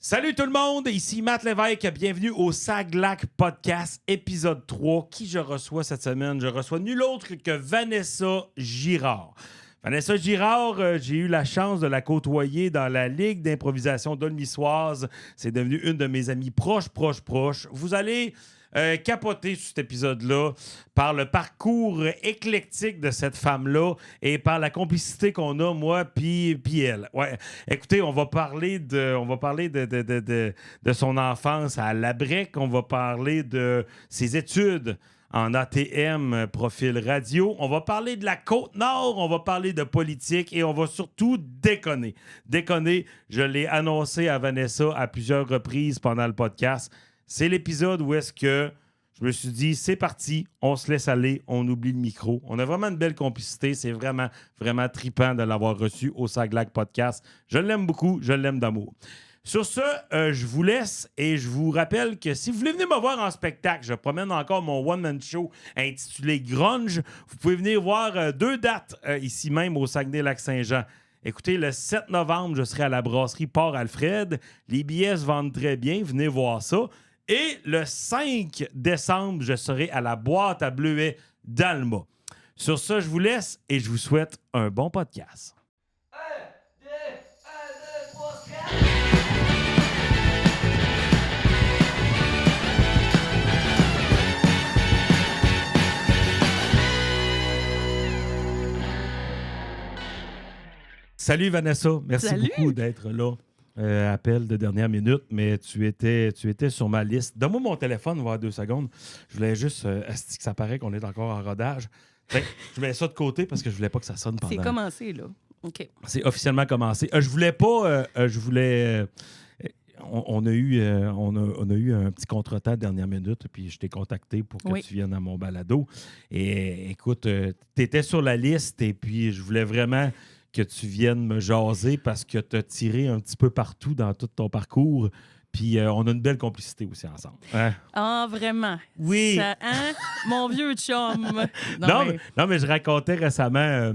Salut tout le monde, ici Matt Lévesque, bienvenue au Saglac Podcast, épisode 3. Qui je reçois cette semaine? Je reçois nul autre que Vanessa Girard. Vanessa Girard, j'ai eu la chance de la côtoyer dans la Ligue d'improvisation d'Aulmissoise. C'est devenu une de mes amies proches. Vous allez capoter sur cet épisode-là par le parcours éclectique de cette femme-là et par la complicité qu'on a, moi puis elle. Ouais. Écoutez, on va parler de son enfance à Labrec, on va parler de ses études en ATM, profil radio. On va parler de la Côte-Nord, on va parler de politique et on va surtout déconner. Déconner, je l'ai annoncé à Vanessa à plusieurs reprises pendant le podcast. C'est l'épisode où est-ce que je me suis dit, c'est parti, on se laisse aller, on oublie le micro. On a vraiment une belle complicité. C'est vraiment, vraiment trippant de l'avoir reçu au Saglac Podcast. Je l'aime beaucoup, je l'aime d'amour. Sur ce, je vous laisse et je vous rappelle que si vous voulez venir me voir en spectacle, je promène encore mon one-man show intitulé Grunge. Vous pouvez venir voir 2 dates ici même au Saguenay-Lac-Saint-Jean. Écoutez, le 7 novembre, je serai à la brasserie Port-Alfred. Les billets se vendent très bien. Venez voir ça. Et le 5 décembre, je serai à la boîte à bleuets d'Alma. Sur ce, je vous laisse et je vous souhaite un bon podcast. 1, 2, 3, 4. Salut Vanessa, merci Salut. beaucoup d'être là. Appel de dernière minute, mais tu étais sur ma liste. Donne-moi mon téléphone, on va avoir 2 secondes. Je voulais juste, est-ce que ça paraît qu'on est encore en rodage? Fait que je mets ça de côté parce que je voulais pas que ça sonne pendant. C'est commencé, là. OK. C'est officiellement commencé. Je voulais pas, on a eu un petit contretemps de dernière minute, puis je t'ai contacté pour que Oui. tu viennes à mon balado. Et écoute, tu étais sur la liste et puis je voulais vraiment que tu viennes me jaser parce que tu as tiré un petit peu partout dans tout ton parcours. Puis on a une belle complicité aussi ensemble. Hein? Ah, vraiment? Oui. Ça, hein? Mon vieux chum. Non, mais je racontais récemment,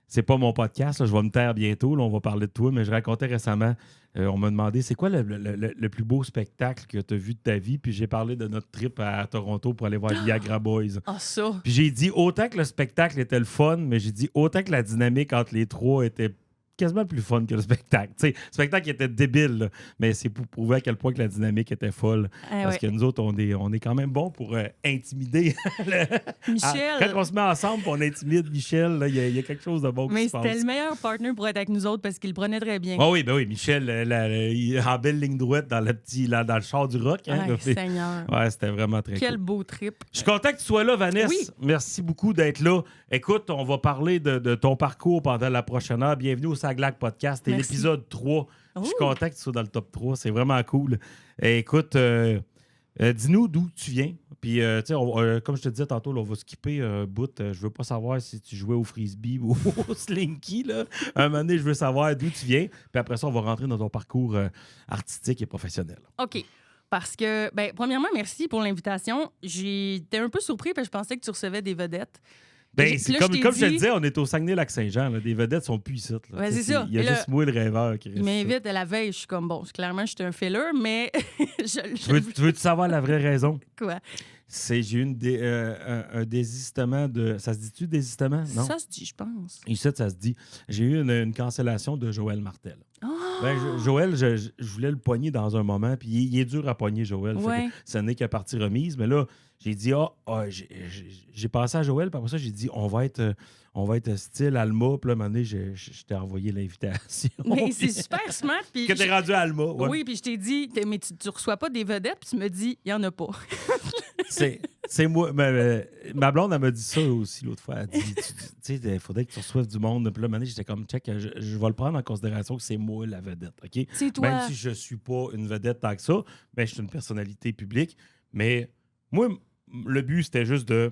c'est pas mon podcast, là, je vais me taire bientôt, là, on va parler de toi, mais je racontais récemment, on m'a demandé c'est quoi le plus beau spectacle que tu as vu de ta vie, puis j'ai parlé de notre trip à Toronto pour aller voir Viagra Boys. Ah, ça. Puis j'ai dit autant que le spectacle était le fun, mais j'ai dit autant que la dynamique entre les trois était quasiment plus fun que le spectacle. T'sais, le spectacle était débile, là, mais c'est pour prouver à quel point que la dynamique était folle. Parce que nous autres, on est quand même bons pour intimider. Michel. Quand on se met ensemble et on intimide Michel, il y a quelque chose de bon qui Mais se passe. c'était le meilleur partner pour être avec nous autres parce qu'il le prenait très bien. Ah oui, ben oui, Michel, en belle ligne droite dans le char du rock. Hein, Ay, Seigneur. ouais, c'était vraiment très Quel cool. beau trip. Je suis content que tu sois là, Vanessa. Oui. Merci beaucoup d'être là. Écoute, on va parler de ton parcours pendant la prochaine heure. Bienvenue au Saglac Podcast. C'est Merci. l'épisode 3. Je suis Ouh. content que tu sois dans le top 3. C'est vraiment cool. Et écoute, dis-nous d'où tu viens. Puis, tu sais, comme je te disais tantôt, là, on va skipper un bout. Je veux pas savoir si tu jouais au frisbee ou au slinky. Là. Un moment donné, je veux savoir d'où tu viens. Puis après ça, on va rentrer dans ton parcours artistique et professionnel. OK. Parce que, ben, premièrement, merci pour l'invitation. J'étais un peu surpris parce que je pensais que tu recevais des vedettes. Ben, Puis c'est là, comme je t'ai je te dit- disais, on est au Saguenay-Lac-Saint-Jean. Là. Des vedettes sont plus ici. Là. Ouais, Tu sais, c'est ça. Il y a Et là, juste moi et le rêveur qui Il reste. m'invite à la veille. Je suis comme, bon, clairement, j'étais un filler, mais Tu veux-tu savoir la vraie raison? Quoi? J'ai eu un désistement de... Ça se dit-tu, désistement? Non? Ça se dit, je pense. Ici, ça se dit. J'ai eu une cancellation de Joël Martel. Ah! Ben, Joël, je voulais le pogner dans un moment, puis il est dur à pogner, Joël. Fait Ouais. que ça n'est que partie remise. Mais là, j'ai dit, j'ai pensé à Joël, puis après ça, j'ai dit, on va être style Alma. Puis là, à un moment donné, je t'ai envoyé l'invitation. Mais c'est super smart. Puis Que t'es rendu à Alma. Ouais. Oui, puis je t'ai dit, mais tu reçois pas des vedettes, puis tu me dis, il y en a pas. C'est moi. Ma blonde, elle m'a dit ça aussi l'autre fois. Elle dit, tu sais, il faudrait que tu reçoives du monde. Puis là, à un moment donné, j'étais comme, check, je vais le prendre en considération que c'est moi la vedette, OK? C'est toi. Même si je suis pas une vedette tant que ça, ben, je suis une personnalité publique. Mais moi, le but, c'était juste de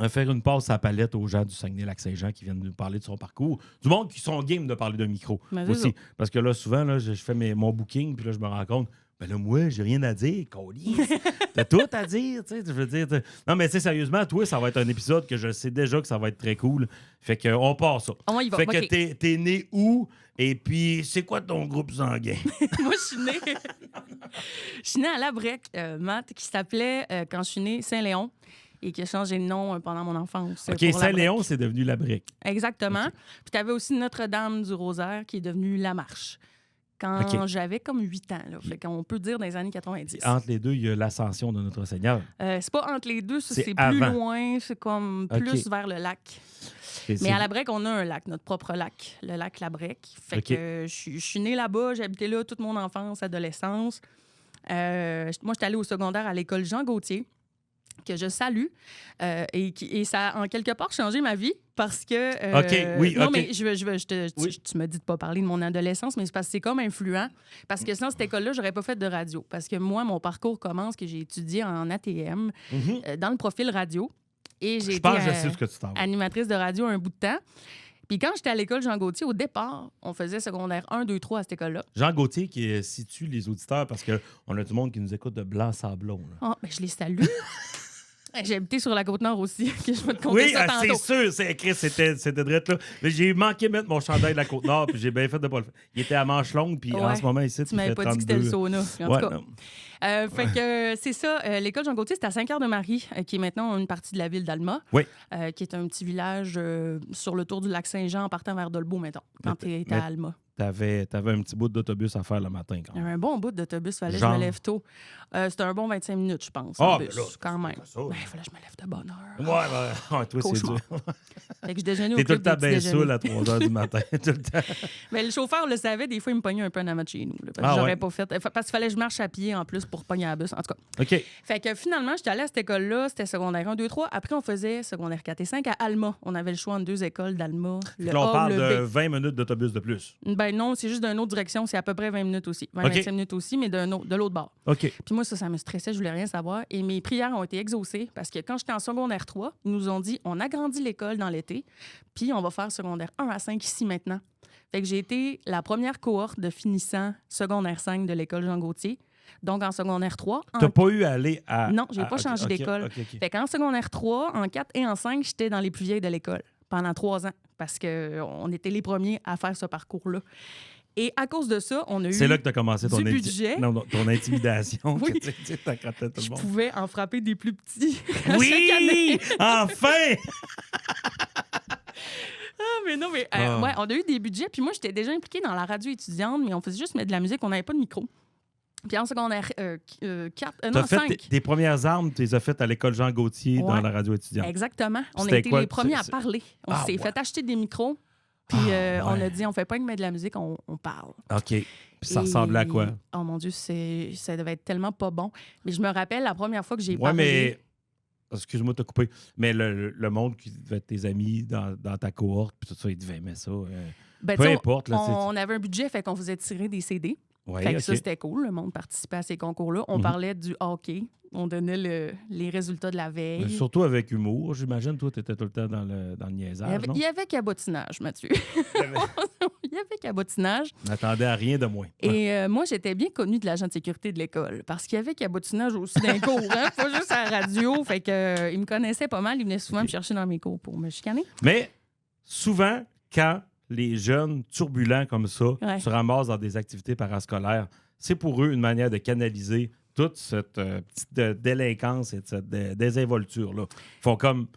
faire une passe à la palette aux gens du Saguenay-Lac-Saint-Jean qui viennent nous parler de son parcours. Du monde qui sont game de parler d'un micro Ben, c'est aussi. ça. Parce que là, souvent, là, je fais mon booking, puis là, je me rends compte, Ben là, moi, j'ai rien à dire, câlisse. T'as tout à dire, tu sais. Je veux dire. Non, mais tu sais, sérieusement, toi, ça va être un épisode que je sais déjà que ça va être très cool. Fait qu'on part ça. On y va. Fait que OK. t'es né où? Et puis, c'est quoi ton groupe sanguin? Moi, je suis née à Labrec, Matt, qui s'appelait, quand je suis née, Saint-Léon et qui a changé de nom pendant mon enfance. OK, pour Saint-Léon, Labrec. c'est devenu la brique. Exactement. OK. Puis tu avais aussi Notre-Dame-du-Rosaire qui est devenue La Marche quand OK. j'avais comme 8 ans. Là. Fait qu'on peut dire dans les années 90. Entre les deux, il y a l'ascension de notre Seigneur. C'est pas entre les deux, ça, C'est c'est plus avant. loin, c'est comme OK. plus vers le lac. Et Mais c'est- à Labrec, on a un lac, notre propre lac, le lac Labrec. Fait OK. que je suis née là-bas, j'ai habité là toute mon enfance, adolescence. Moi, j'étais allée au secondaire à l'école Jean Gauthier, que je salue, et ça a en quelque part changé ma vie parce que... OK, oui, non, OK. mais Oui. tu me dis de pas parler de mon adolescence, mais c'est parce que c'est comme influent. Parce que sans cette école-là, j'aurais pas fait de radio. Parce que moi, mon parcours commence que j'ai étudié en ATM, Mhm. dans le profil radio. Et j'ai Je été pense que je sais ce que tu t'en vas. animatrice de radio un bout de temps. Puis quand j'étais à l'école Jean Gauthier, au départ, on faisait secondaire 1, 2, 3 à cette école-là. Jean Gauthier qui situe les auditeurs parce qu'on a du monde qui nous écoute de Blanc-Sablon. là. Ah, ben je les salue. J'ai habité sur la Côte-Nord aussi, que je vais te compter Oui, ça c'est tantôt. sûr, c'est écrit, c'était drette là. Mais j'ai manqué de mettre mon chandail de la Côte-Nord, puis j'ai bien fait de pas le faire. Il était à manche longue, puis en Ouais. ce moment, ici, Tu il m'avais fait pas dit que c'était le 32. sauna. En Ouais, tout cas. non. Fait que c'est ça. L'école Jean Gauthier, c'est à Saint-Cœur-de-Marie, qui est maintenant une partie de la ville d'Alma, Oui. qui est un petit village sur le tour du lac Saint-Jean en partant vers Dolbeau, mettons, quand tu étais mais- à Alma. T'avais un petit bout d'autobus à faire le matin quand Il y même. avait un bon bout d'autobus, fallait que je Genre? me lève tôt. C'était un bon 25 minutes, je pense, Ah, en ben bus, là, quand même. c'est ça. Ben, il fallait que je me lève de bonne heure. Ouais, toi, c'est Cauchemar. dur. Fait que je déjeunais au T'es tout le club temps des bien petits saoul déjeuners. à 3 h du matin. Tout le temps. Mais le chauffeur le savait, des fois, il me pognait un peu en avant de chez nous. Là, parce que Ah, j'aurais ouais. pas fait. Parce qu'il fallait que je marche à pied en plus pour pogner la bus. En tout cas. OK. Fait que finalement, j'étais allée à cette école-là. C'était secondaire 1, 2, 3. Après, on faisait secondaire 4 et 5 à Alma. On avait le choix entre deux écoles d'Alma. Le Là, on A parle ou de le 20 minutes d'autobus de plus. B. Ben non, c'est juste d'une autre direction. C'est à peu près 20 minutes aussi. 20, OK. 25 minutes aussi, mais de l'autre bord. OK. Puis moi, ça me stressait, je voulais rien savoir. Et mes prières ont été exaucées parce que quand j'étais en secondaire 3, ils nous ont dit on agrandit l'école dans l'été, puis on va faire secondaire 1 à 5 ici maintenant. Fait que j'ai été la première cohorte de finissant secondaire 5 de l'école Jean Gauthier. Donc en secondaire 3. T'as pas eu à aller à. Non, j'ai pas OK, changé OK, d'école. OK. Fait qu'en secondaire 3, en 4 et en 5, j'étais dans les plus vieilles de l'école pendant 3 ans parce qu'on était les premiers à faire ce parcours-là. Et à cause de ça, on a eu C'est là que tu as commencé ton, du budget. non, ton intimidation. Oui. Que tu t'accrotais tout le Je monde. pouvais en frapper des plus petits. à chaque Oui! année. Enfin! Ah, mais non, mais Ah. ouais, on a eu des budgets. Puis moi, j'étais déjà impliquée dans la radio étudiante, mais on faisait juste mettre de la musique, on n'avait pas de micro. Puis en secondaire 4, T'as non, fait 5. tes premières armes, tu les as faites à l'école Jean Gauthier dans Ouais. la radio étudiante. Exactement. On a C'était été quoi? les premiers à C'est- parler. On Ah, s'est ouais. fait acheter des micros. Puis Ah, on ouais. a dit, on fait pas que mettre de la musique, on parle. OK. Puis ça Et- ressemblait à quoi? Oh mon Dieu, ça devait être tellement pas bon. Mais je me rappelle la première fois que j'ai Ouais, parlé. mais. Excuse-moi de te couper. Mais le monde qui devait être tes amis dans ta cohorte, puis tout ça, ils devaient aimer ça. Ben, Peu tu sais, importe. Là, on avait un budget, fait qu'on faisait tirer des CD. ouais, Fait que OK. ça, c'était cool. Le monde participait à ces concours-là. On Mhm. parlait du hockey. On donnait les résultats de la veille. Mais surtout avec humour, j'imagine. Toi, tu étais tout le temps dans le niaisage, non? Il y avait cabotinage, Mathieu. T'avais- Il y avait cabotinage. Je m'attendais à rien de moins. Et moi, j'étais bien connue de l'agent de sécurité de l'école parce qu'il y avait cabotinage aussi dans les cours, hein? Pas juste à la radio. Fait que, il me connaissait pas mal. Il venait souvent me chercher dans mes cours pour me chicaner. Mais souvent, quand les jeunes turbulents comme ça Ouais. se ramassent dans des activités parascolaires, c'est pour eux une manière de canaliser toute cette petite délinquance et cette désinvolture-là. Ils font comme,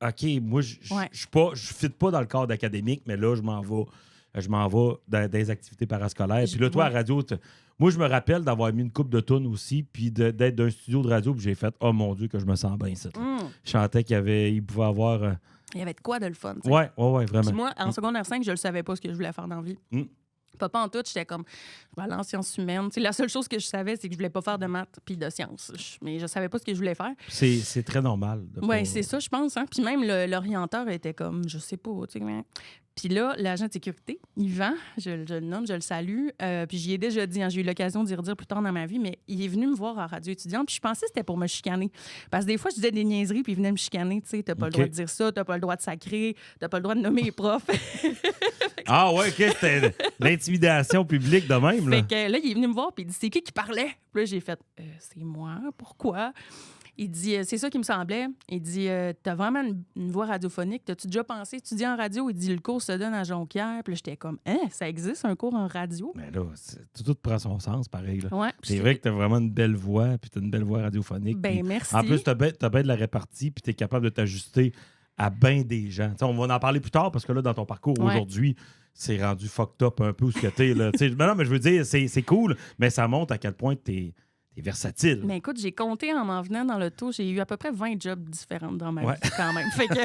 OK, moi, je Ouais. je fit pas dans le cadre académique, mais là, je m'en vais dans des activités parascolaires. Puis là, toi, à Ouais. radio, moi, je me rappelle d'avoir mis une coupe de tunes aussi, puis d'être d'un studio de radio, puis j'ai fait, oh mon Dieu, que je me sens bien ici. Je chantais il pouvait avoir... Il y avait de quoi de le fun. tu sais. Ouais, Puis vraiment. moi, en secondaire 5, je ne savais pas ce que je voulais faire dans la vie. Mm. Pas en tout, j'étais comme, je vais aller en sciences humaines. Tu sais, la seule chose que je savais, c'est que je voulais pas faire de maths puis de sciences. Mais je savais pas ce que je voulais faire. C'est très normal. de Oui, pas- c'est ça, je pense. Hein? Puis même l'orienteur était comme, je sais pas, tu sais. Mais... Puis là, l'agent de sécurité, Yvan, je le nomme, je le salue. Puis j'y ai déjà dit, hein, j'ai eu l'occasion d'y redire plus tard dans ma vie, mais il est venu me voir à Radio étudiante, puis je pensais que c'était pour me chicaner. Parce que des fois, je disais des niaiseries, puis il venait me chicaner, tu sais, t'as pas OK. le droit de dire ça, t'as pas le droit de sacrer, t'as pas le droit de nommer les profs. Ah ouais, OK, c'était l'intimidation publique de même, là. Fait que là, il est venu me voir puis il dit c'est qui parlait? Puis là, j'ai fait c'est moi, pourquoi? Il dit c'est ça qui me semblait. Il dit t'as vraiment une voix radiophonique. T'as-tu déjà pensé étudier en radio? Il dit le cours se donne à Jonquière. Puis là, j'étais comme ça existe un cours en radio? Mais là, tout prend son sens, pareil, là. Ouais. C'est vrai que t'as vraiment une belle voix, puis t'as une belle voix radiophonique. Ben puis merci. en plus, t'as bien de la répartie, puis t'es capable de t'ajuster à bien des gens. T'sais, on va en parler plus tard, parce que là, dans ton parcours Ouais. aujourd'hui, c'est rendu fucked up un peu où ce que t'es, là. Mais non, mais je veux dire, c'est cool, mais ça montre à quel point t'es versatile. Mais écoute, j'ai compté en m'en venant dans l'auto, j'ai eu à peu près 20 jobs différents dans ma Ouais. vie quand même. Fait que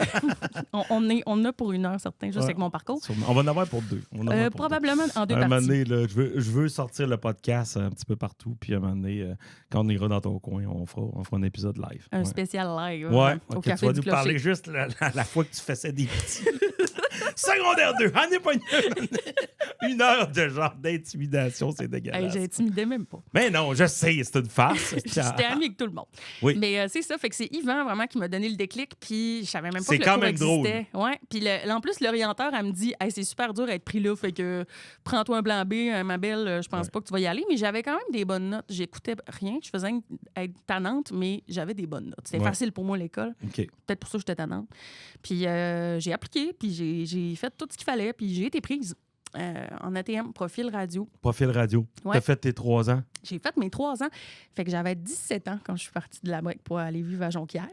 on a pour 1 heure certains, juste Ouais. avec mon parcours. On va en avoir pour 2. Probablement en 2 Un moment parties. donné, là, je veux sortir le podcast un petit peu partout, puis un moment donné, quand on ira dans ton coin, on fera un épisode live. Un Ouais. spécial live Ouais, au ok, Café tu vas du nous parler Clocher. juste la fois que tu faisais des petits. Secondaire 2, on n'est pas une heure de genre d'intimidation, c'est Hey, dégueulasse. j'intimidais même pas. Mais non, je sais, c'est une farce. J'étais amie avec tout le monde. Oui. Mais c'est ça, fait que c'est Yvan vraiment qui m'a donné le déclic, puis je savais même pas C'est que le quand cours même drôle. existait. Ouais. Puis en plus, l'orienteur, elle me dit hey, c'est super dur à être pris là, fait que prends-toi un blanc B, ma belle, je pense pas que tu vas y aller. Mais j'avais quand même des bonnes notes. J'écoutais rien, je faisais être tannante, mais j'avais des bonnes notes. C'était Ouais. facile pour moi l'école. OK. Peut-être pour ça que j'étais tannante. Puis j'ai appliqué, puis j'ai fait tout ce qu'il fallait, puis j'ai été prise en ATM, profil radio. Profil radio. Ouais. T'as fait tes 3 ans. J'ai fait mes 3 ans. Fait que j'avais 17 ans quand je suis partie de la Brec pour aller vivre à Jonquière.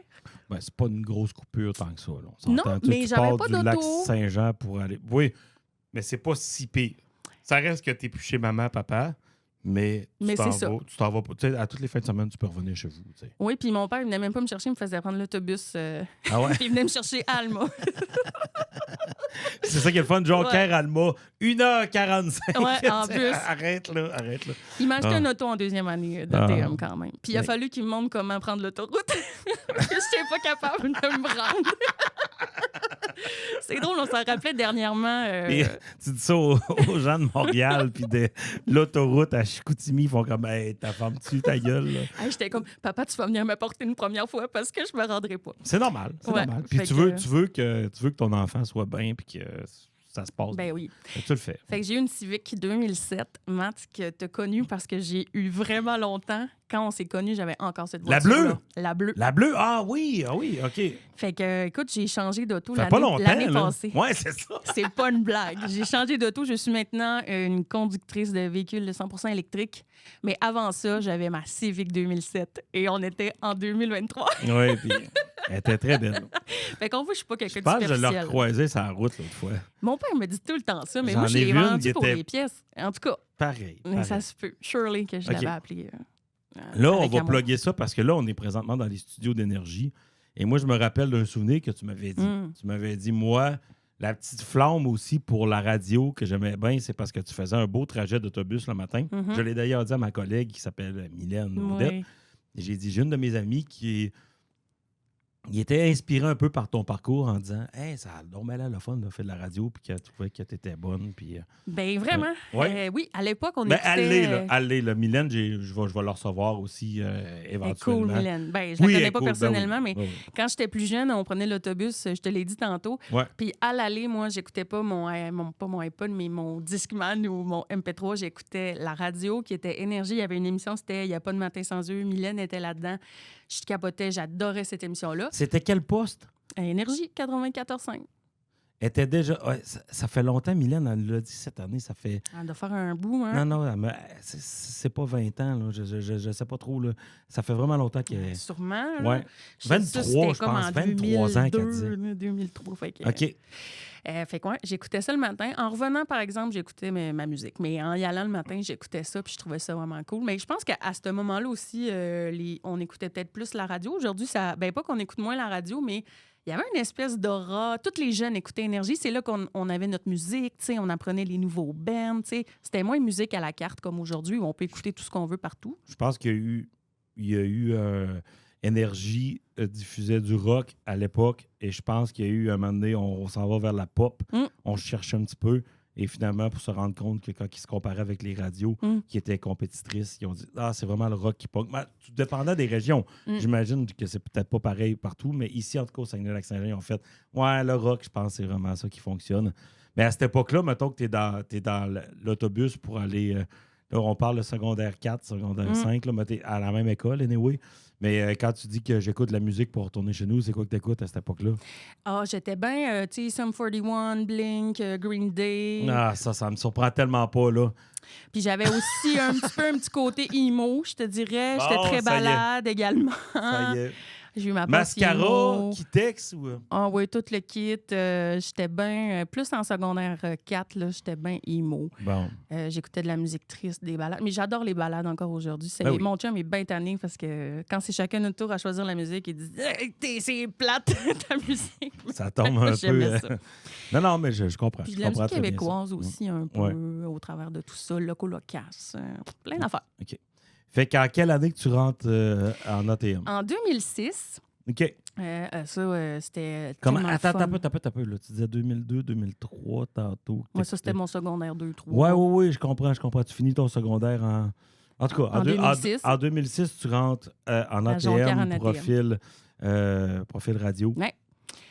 Ben, c'est pas une grosse coupure tant que ça. Là. On Non, s'entend. mais tu j'avais pars pas du d'auto. lac Saint-Jean pour aller... Oui, mais c'est pas si pire. Ça reste que t'es plus chez maman, papa, mais Mais c'est ça. tu t'en vas pas. Tu sais, à toutes les fins de semaine, tu peux revenir chez vous. Tu sais. Oui, puis mon père, il venait même pas me chercher, il me faisait prendre l'autobus. Ah ouais? Puis il venait me chercher à Alma. C'est ça qui est le fun. Jonquière, Alma, 1h45. Ouais, en plus. Arrête là. Il m'a acheté Ah. un auto en 2e année d'ATM quand même. Puis il a fallu qu'il me montre comment prendre l'autoroute. Parce que je n'étais pas capable de me rendre. C'est drôle, on s'en rappelait dernièrement. Et tu dis ça aux gens de Montréal, puis de l'autoroute à Chicoutimi, ils font comme hey, ta femme tue ta gueule. Là. Hey, j'étais comme, papa, tu vas venir me porter une première fois parce que je me rendrai pas. C'est normal. C'est Ouais, normal. Puis fait tu veux que ton enfant soit bien, puis que ça se passe. Ben oui. Fait que tu le fais. Fait que j'ai eu une Civic 2007, Matt, que t'as connue parce que j'ai eu vraiment longtemps. Quand on s'est connus, j'avais encore cette La voiture. bleue? La bleue. La bleue, ah oui, OK. Fait que, écoute, j'ai changé d'auto Ça fait pas l'année longtemps, là. passée. Ouais, c'est ça. C'est pas une blague. J'ai changé d'auto. Je suis maintenant une conductrice de véhicule de 100% électrique. Mais avant ça, j'avais ma Civic 2007 et on était en 2023. Oui, puis elle était très belle. Fait qu'on voit, je suis pas quelqu'un Je de pense que je l'ai superficiel. recroisé sur la route l'autre fois. Mon père me dit tout le temps ça, mais J'en moi, je ai l'ai vu une vendu qui pour était- des pièces. En tout cas, Pareil. mais ça se peut. Surely que je OK. l'avais appelé. Là, on avec va amour. plugger ça parce que là, on est présentement dans les studios d'énergie. Et moi, je me rappelle d'un souvenir que tu m'avais dit. Mm. Tu m'avais dit, moi, la petite flamme aussi pour la radio que j'aimais bien, c'est parce que tu faisais un beau trajet d'autobus le matin. Mhm. Je l'ai d'ailleurs dit à ma collègue qui s'appelle Mylène Audette. Oui. Et j'ai dit, j'ai une de mes amies qui il était inspiré un peu par ton parcours en disant hey, ça a donc bien l'air le fun de faire de la radio puis qu'elle trouvait que tu étais bonne. Puis, Ben vraiment. Ouais. Oui, à l'époque, on ben, écoutait... allez, là. Mylène, je vais la recevoir aussi Elle est éventuellement. cool, Mylène. Ben, je Oui, la elle connais est pas cool, ben personnellement, oui. mais Ben oui. quand j'étais plus jeune, on prenait l'autobus, je te l'ai dit tantôt. Ouais. Puis à l'aller, moi, j'écoutais pas pas mon iPod, mais mon Discman ou mon MP3, j'écoutais la radio qui était Énergie. Il y avait une émission, c'était Il n'y a pas de matin sans eux. Mylène était là-dedans. Je capotais, j'adorais cette émission-là. C'était quel poste? Énergie 94.5. Elle était déjà. Ouais, ça fait longtemps, Mylène, elle l'a dit cette année. Ça fait. Elle doit faire un bout, hein? Non, c'est pas 20 ans. Là. Je sais pas trop. Là. Ça fait vraiment longtemps qu'elle. Sûrement. là. Ouais. Je sais 23, c'était je comme pense. en 23 ans qu'elle 2002, disait. 2003. Fait que, OK. fait que ouais, j'écoutais ça le matin. En revenant, par exemple, j'écoutais ma musique. Mais en y allant le matin, j'écoutais ça puis je trouvais ça vraiment cool. Mais je pense qu'à ce moment-là aussi, on écoutait peut-être plus la radio. Aujourd'hui, pas qu'on écoute moins la radio, mais il y avait une espèce d'aura. Tous les jeunes écoutaient Énergie. C'est là qu'on avait notre musique. On apprenait les nouveaux bands. C'était moins musique à la carte comme aujourd'hui où on peut écouter tout ce qu'on veut partout. Je pense qu'il y a eu Énergie diffusait du rock à l'époque et je pense qu'il y a eu un moment donné, on s'en va vers la pop. Mm. On cherche un petit peu et finalement, pour se rendre compte que quand ils se comparaient avec les radios qui étaient compétitrices, ils ont dit « Ah, c'est vraiment le rock qui pogne. » Tout dépendant des régions. J'imagine que c'est peut-être pas pareil partout, mais ici, en tout cas, au Saguenay-Lac-Saint-Jean, ils ont fait « Ouais, le rock, je pense, c'est vraiment ça qui fonctionne. » Mais à cette époque-là, mettons que t'es dans l'autobus pour aller... là, on parle de secondaire 4, secondaire 5, là, mais t'es à la même école, anyway. Mais quand tu dis que j'écoute de la musique pour retourner chez nous, c'est quoi que t'écoutes à cette époque-là? Ah, j'étais bien, tu sais, Sum 41, Blink, Green Day. Ah, ça me surprend tellement pas, là. Puis j'avais aussi un petit côté emo, je te dirais. J'étais Bon, très ça y est. balade également. Ça y est. J'ai eu ma passe Mascara, emo. Kitex ou... Ah oui, tout le kit. J'étais bien... plus en secondaire 4, là, j'étais bien emo. Bon. J'écoutais de la musique triste, des balades. Mais j'adore les balades encore aujourd'hui. Ben oui. Mon chum est bien tanné parce que quand c'est chacun notre tour à choisir la musique, il dit c'est plate ta musique. Ça tombe un peu... J'aimais ça. Non, mais je comprends. Puis Je de la comprends musique très bien québécoise ça. aussi, un peu, Ouais. au travers de tout ça. Loco Locasse, plein d'affaires. OK. Fait qu'en quelle année que tu rentres en ATM? En 2006... OK. c'était Comment? tellement Attends, fun. un peu. Là. Tu disais 2002, 2003 tantôt. Moi, ça, c'était mon secondaire 2-3. Oui, je comprends. Tu finis ton secondaire en... En tout cas, En 2006. En 2006, tu rentres en À Jonquière, en ATM, ATM. profil radio. Ouais.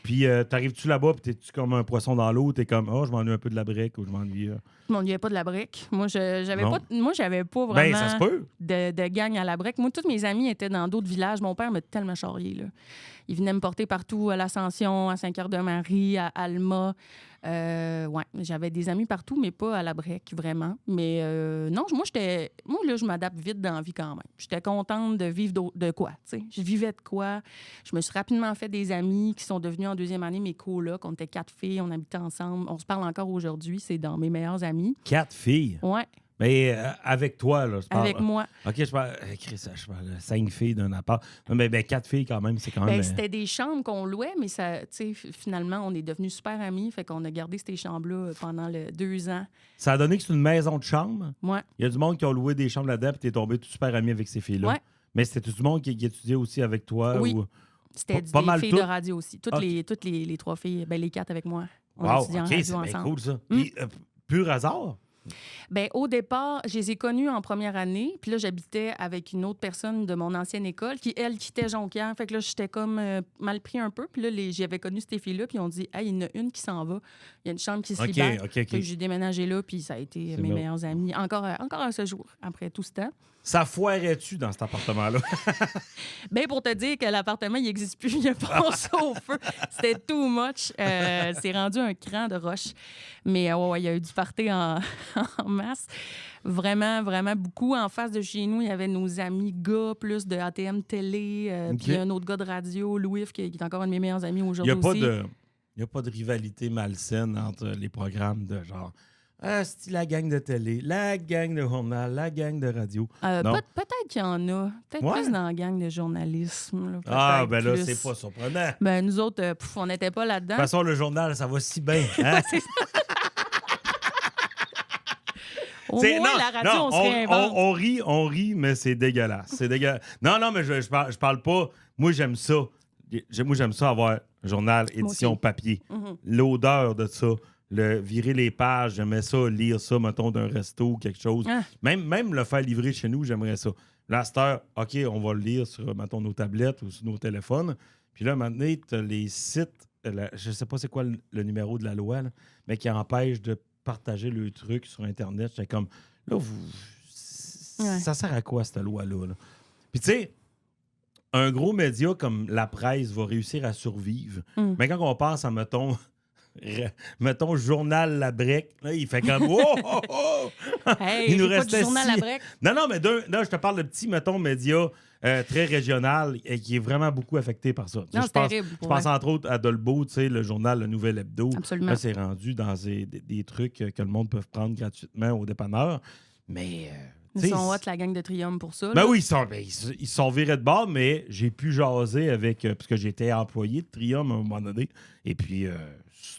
Puis, t'arrives-tu là-bas, puis t'es-tu comme un poisson dans l'eau? T'es comme, oh, je m'ennuie un peu de la brique ou je m'ennuie... Je m'ennuyais pas de la brique. Moi, j'avais Non. pas Ben, vraiment ça se peut. de gang à la brique. Moi, tous mes amis étaient dans d'autres villages. Mon père m'a tellement charrié, là. Il venait me porter partout, à l'Ascension, à Saint-Cœur-de-Marie, à Alma. Ouais, j'avais des amis partout, mais pas à la brique, vraiment. Mais non, moi, là, je m'adapte vite dans la vie quand même. J'étais contente de vivre de quoi, tu sais. Je vivais de quoi. Je me suis rapidement fait des amis qui sont devenus en deuxième année mes colocs. On était 4 filles, on habitait ensemble. On se parle encore aujourd'hui. C'est dans mes meilleurs amis. 4 filles. Ouais, Mais avec toi, là, je parle... avec moi. OK, je parle... Chris, je parle 5 filles d'un appart. Mais 4 filles, quand même, c'est quand même... C'était des chambres qu'on louait, mais ça, tu sais, finalement, on est devenus super amis. Fait qu'on a gardé ces chambres-là pendant 2 ans. Ça a donné que c'est une maison de chambre. Ouais. Il y a du monde qui a loué des chambres là-dedans, puis t'es tombé tout super ami avec ces filles-là. Ouais. Mais c'était tout du monde qui étudiait aussi avec toi? Oui. Ou... C'était Pas des mal filles toutes? de radio aussi. Toutes les 3 filles, les 4 avec moi. On Wow, étudiait en OK, radio c'est bien ensemble. cool, ça. Puis, pur hasard? Au départ, je les ai connus en première année. Puis là, j'habitais avec une autre personne de mon ancienne école qui, elle, quittait Jonquière. Fait que là, j'étais comme mal pris un peu. Puis là, j'avais connu ces filles-là. Puis on dit, hey, il y en a une qui s'en va. Il y a une chambre qui se libère. OK. Fait que j'ai déménagé là. Puis ça a été mes bon. meilleurs amis. Encore à ce jour, après tout ce temps. Ça foirait-tu dans cet appartement-là? Pour te dire que l'appartement, il n'existe plus, il a passé au feu. C'était too much. C'est rendu un cran de roche. Mais ouais, il y a eu du party en masse. Vraiment, vraiment beaucoup. En face de chez nous, il y avait nos amis gars, plus de ATM Télé. Puis un autre gars de radio, Louis, qui est encore un de mes meilleurs amis Il aujourd'hui aussi. n'y a pas de rivalité malsaine entre les programmes de genre... Ah, c'est la gang de télé, la gang de journal, la gang de radio. Non. Peut-être qu'il y en a. Peut-être plus dans la gang de journalisme. Là, Ah, peut-être là, plus. c'est pas surprenant. Nous autres, on n'était pas De là-dedans. toute façon, le journal, ça va si bien. Hein? Au moins, la radio, on se réinvente. on rit, mais c'est dégueulasse. C'est dégueulasse. Non, mais je parle pas. Moi, j'aime ça. Moi, j'aime ça avoir journal, édition aussi. papier. Mhm. L'odeur de ça. Virer les pages, j'aimais ça, lire ça, mettons, d'un resto ou quelque chose. Ah. Même le faire livrer chez nous, j'aimerais ça. Là, à cette heure, OK, on va le lire sur, mettons, nos tablettes ou sur nos téléphones. Puis là, maintenant, tu as les sites, je sais pas c'est quoi le numéro de la loi, là, mais qui empêche de partager le truc sur Internet. J'étais comme, là, ça sert à quoi, cette loi-là? Là? Puis, tu sais, un gros média comme la presse va réussir à survivre. Mais quand on pense à, mettons, Journal La Brec, là, il fait comme, oh! Hey, Il nous pas restait du journal six- à break. Non, mais là, je te parle de petits, mettons, médias très régional et qui est vraiment beaucoup affecté par ça. Tu sais, Non, je c'est pense, terrible. je pour pense vrai. entre autres à Dolbeau, tu sais, le journal Le Nouvel Hebdo. Absolument. Là, c'est rendu dans des trucs que le monde peut prendre gratuitement au dépanneur. Mais. tu Ils sais, sont hot, la gang de Triumph, pour ça. ben là. oui, ils se sont virés de bord, mais j'ai pu jaser avec. Parce que j'étais employé de Triumph à un moment donné. Et puis,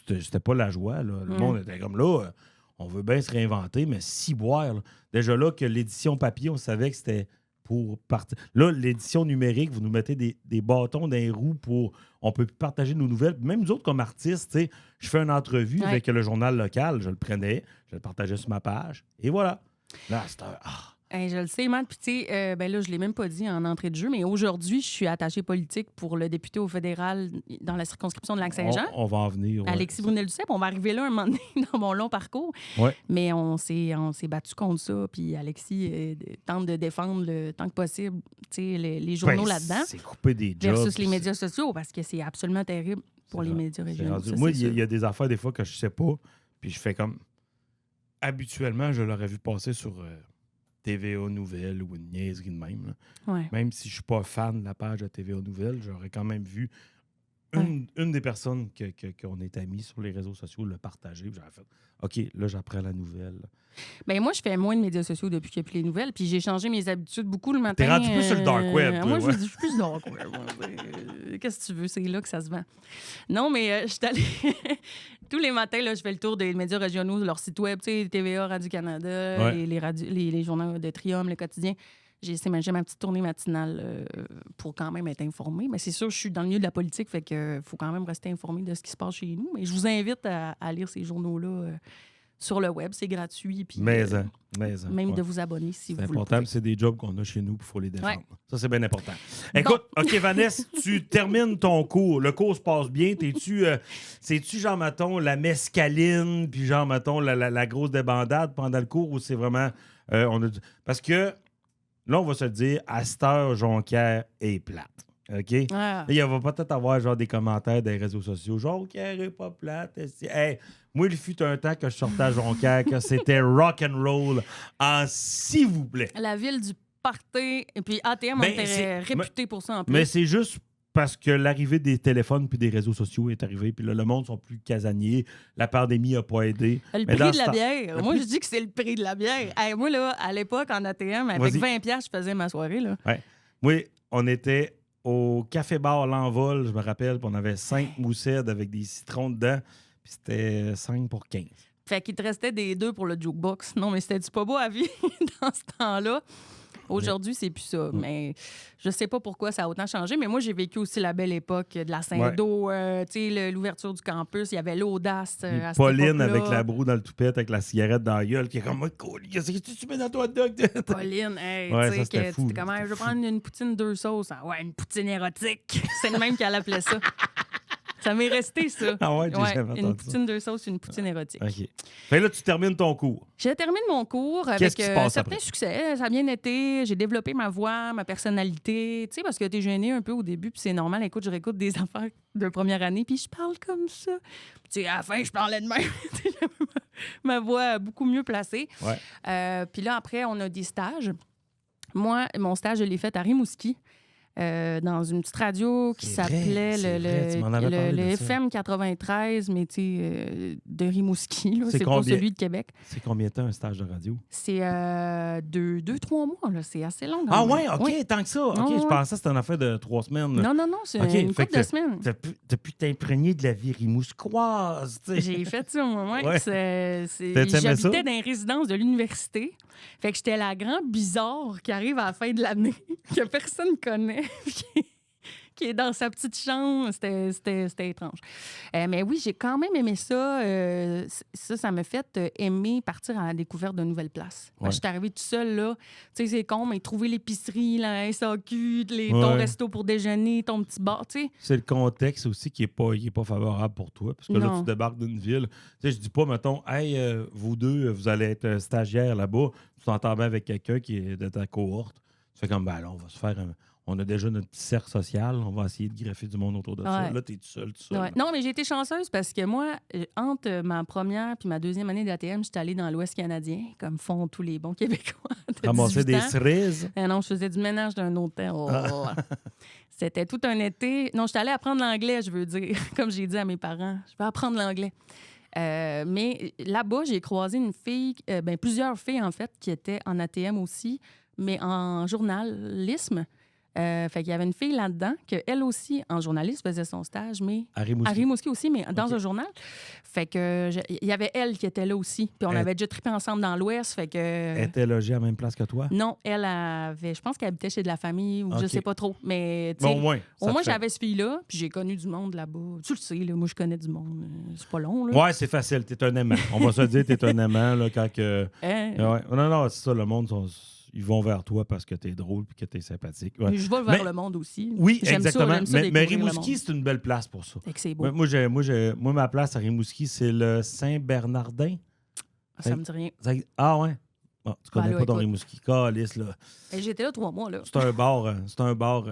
c'était pas la joie. Là. Le monde était comme là, on veut bien se réinventer, mais si boire. Là. Déjà là, que l'édition papier, on savait que c'était pour partir. Là, l'édition numérique, vous nous mettez des bâtons dans les roues pour. On peut plus partager nos nouvelles. Même nous autres, comme artistes, tu sais, je fais une entrevue avec le journal local, je le prenais, je le partageais sur ma page, et voilà. Là, c'était. Je le sais, Matt. Puis, tu sais, ben là, je l'ai même pas dit en entrée de jeu, mais aujourd'hui, je suis attachée politique pour le député au fédéral dans la circonscription de Lac-Saint-Jean. On va en venir. Ouais. Alexis Brunel-Duceppe. On va arriver là un moment donné dans mon long parcours. Ouais. Mais on s'est battu contre ça. Puis Alexis tente de défendre le tant que possible les journaux là-dedans. C'est couper des jobs. Versus les médias sociaux, parce que c'est absolument terrible pour les médias régionaux. Ça, moi, il y a des affaires des fois que je sais pas, puis je fais comme... Habituellement, je l'aurais vu passer sur TVA Nouvelles ou une niaiserie de même. Ouais. Même si je suis pas fan de la page de TVA Nouvelles, j'aurais quand même vu une des personnes qu'on est amis sur les réseaux sociaux le partager. J'aurais fait OK, là, j'apprends la nouvelle. Ben moi, je fais moins de médias sociaux depuis qu'il n'y a plus les nouvelles, puis j'ai changé mes habitudes beaucoup le matin. T'es rendu plus sur le dark web, toi, moi, ouais. je suis plus dark web. Qu'est-ce que tu veux? C'est là que ça se vend. Non, mais je suis allée... Tous les matins, là, je fais le tour des médias régionaux, leur site web, tu sais, TVA, Radio-Canada, les journaux de Trium, Le Quotidien. J'ai ma petite tournée matinale pour quand même être informée. Mais c'est sûr, je suis dans le milieu de la politique, fait que faut quand même rester informé de ce qui se passe chez nous. Mais je vous invite à lire ces journaux-là sur le web. C'est gratuit. Puis, même de vous abonner si vous le voulez. C'est important, c'est des jobs qu'on a chez nous, il faut les défendre. Ouais. Ça, c'est bien important. Écoute, OK, Vanessa, tu termines ton cours. Le cours se passe bien. C'est-tu, genre, mettons, la mescaline, puis genre, mettons, la grosse débandade pendant le cours, ou c'est vraiment... Parce que... Là, on va se le dire, à cette heure, Jonquière est plate. OK? Ah. Il va peut-être avoir genre des commentaires des réseaux sociaux. Jonquière est pas plate. Hey, moi, il fut un temps que je sortais à Jonquière que c'était rock and roll en s'il vous plaît. La ville du party. Et puis ATM, on était réputé pour ça en plus. Mais c'est juste parce que l'arrivée des téléphones puis des réseaux sociaux est arrivée. Puis là, le monde sont plus casaniers. La pandémie n'a pas aidé. Le prix de la bière. Moi, je dis que c'est le prix de la bière. Hey, moi, là, à l'époque, en ATM, avec 20$, je faisais ma soirée. Là. Ouais. Oui, on était au café-bar L'Envol, je me rappelle, puis on avait 5 moussèdes avec des citrons dedans. Puis c'était 5 pour 15. Fait qu'il te restait des 2 pour le jukebox. Non, mais c'était-tu pas beau à vie dans ce temps-là? Aujourd'hui, c'est plus ça. Mais je sais pas pourquoi ça a autant changé. Mais moi, j'ai vécu aussi la belle époque de la Saint-Do, l'ouverture du campus. Il y avait l'audace à cette Pauline époque-là. avec la broue dans le toupette, avec la cigarette dans la gueule, qui est comme « Qu'est-ce que tu mets dans ton hot dog? » Pauline, hey, ouais, tu sais, c'était fou. Comment je vais prendre une poutine 2 sauces. Ah ouais, une poutine érotique. C'est le même qu'elle appelait ça. Ça m'est resté, ça. Ah ouais, j'ai jamais entendu une poutine 2 sauces, une poutine érotique. OK. Fait là, tu termines ton cours. Je termine mon cours avec certains succès. Ça a bien été. J'ai développé ma voix, ma personnalité. Tu sais, parce que t'es gêné un peu au début, puis c'est normal. Écoute, je réécoute des affaires de première année, puis je parle comme ça. Puis tu sais, à la fin, je parlais de même. Ma voix beaucoup mieux placée. Ouais. Puis là, après, on a des stages. Moi, mon stage, je l'ai fait à Rimouski. Dans une petite radio qui s'appelait le FM 93, mais tu sais, de Rimouski. Là, c'est pas celui de Québec. C'est combien de temps un stage de radio? C'est 2-3 mois. Là. C'est assez long. Ah ouais, OK, tant que ça. OK, je pensais que c'était une affaire de 3 semaines. Non, c'est une couple de semaines. T'as pu t'imprégner de la vie rimousquoise. J'ai fait ça, moi. Ouais. J'habitais dans les résidences de l'université. Fait que j'étais la grande bizarre qui arrive à la fin de l'année, que personne connaît, qui est dans sa petite chambre. C'était étrange. Mais oui, j'ai quand même aimé ça. Ça m'a fait aimer partir à la découverte de nouvelles places. Ouais. Je suis arrivée toute seule, là. Tu sais, c'est con, mais trouver l'épicerie, la SAQ, ton resto pour déjeuner, ton petit bar, tu sais. C'est le contexte aussi qui est pas favorable pour toi. Parce que là, tu débarques d'une ville. Tu sais, je dis pas, mettons, hey, vous deux, vous allez être stagiaires là-bas. Tu t'entends bien avec quelqu'un qui est de ta cohorte. Tu fais comme, ben là, on va se faire on a déjà notre petit cercle social, on va essayer de greffer du monde autour de ça. Là, t'es tout seul. Ouais. Non, mais j'ai été chanceuse parce que moi, entre ma première puis ma deuxième année d'ATM, j'étais allée dans l'Ouest canadien, comme font tous les bons Québécois. Ramasser des cerises? Non, je faisais du ménage d'un hôtel. C'était tout un été. Non, j'étais allée apprendre l'anglais, je veux dire. Comme j'ai dit à mes parents, je vais apprendre l'anglais. Mais là-bas, j'ai croisé une fille, plusieurs filles, en fait, qui étaient en ATM aussi, mais en journalisme. Fait qu'il y avait une fille là-dedans qu'elle aussi, en journalisme, faisait son stage, mais à Rimouski aussi, mais dans un journal. Fait que il y avait elle qui était là aussi. Puis on avait déjà trippé ensemble dans l'Ouest. Fait que... Elle était logée à la même place que toi? Non, elle avait... Je pense qu'elle habitait chez de la famille ou je sais pas trop. Mais bon, au moins j'avais ce fille-là, puis j'ai connu du monde là-bas. Tu le sais, là, moi, je connais du monde. C'est pas long, là. Ouais, c'est facile. T'es un aimant. On va se dire t'es un aimant, là, quand que... Non, c'est ça, le monde... Ils vont vers toi parce que t'es drôle et que t'es sympathique. Ouais. Mais je vais vers Mais- le monde aussi. Oui, J'aime exactement. j'aime ça mais découvrir le Rimouski, monde. c'est une belle place pour ça. Fait que c'est beau. Moi, ma place à Rimouski, c'est le Saint-Bernardin. Ça me dit rien. Ah ouais? Ah, tu connais Ben là, pas ton écoute. Rimouski. Calice, là. Et j'étais là 3 mois, là. C'est un bar.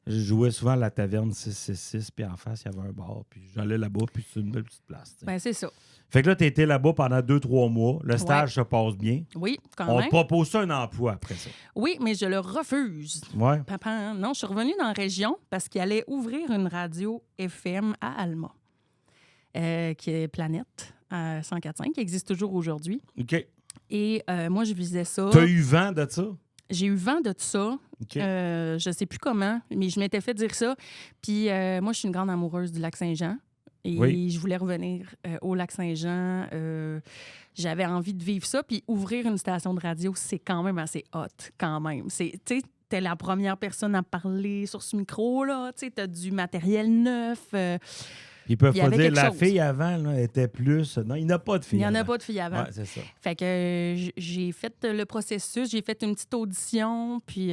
Je jouais souvent à la taverne 666, puis en face, il y avait un bar. Puis j'allais là-bas, puis c'est une belle petite place. Tu sais. Ben, c'est ça. Fait que là, tu étais là-bas pendant 2-3 mois. Le stage se passe bien. Oui, quand On même. te propose ça un emploi après ça. Oui, mais je le refuse. Ouais. Papa, non, je suis revenue dans la région parce qu'il allait ouvrir une radio FM à Alma, qui est Planète 104.5, qui existe toujours aujourd'hui. OK. Et moi, je visais ça. T'as eu vent de ça? J'ai eu vent de ça. OK. Je sais plus comment, mais je m'étais fait dire ça. Puis moi, je suis une grande amoureuse du Lac-Saint-Jean. Et Oui. je voulais revenir au Lac-Saint-Jean. J'avais envie de vivre ça. Puis ouvrir une station de radio, c'est quand même assez hot, quand même. Tu sais, t'es la première personne à parler sur ce micro-là. Tu sais, t'as du matériel neuf. Ils peuvent il y pas avait dire quelque la chose. fille avant là, était plus. Non, il n'y en a pas de fille. Il n'y en a avant. pas de filles avant. Ouais, c'est ça. Fait que j'ai fait le processus, j'ai fait une petite audition, puis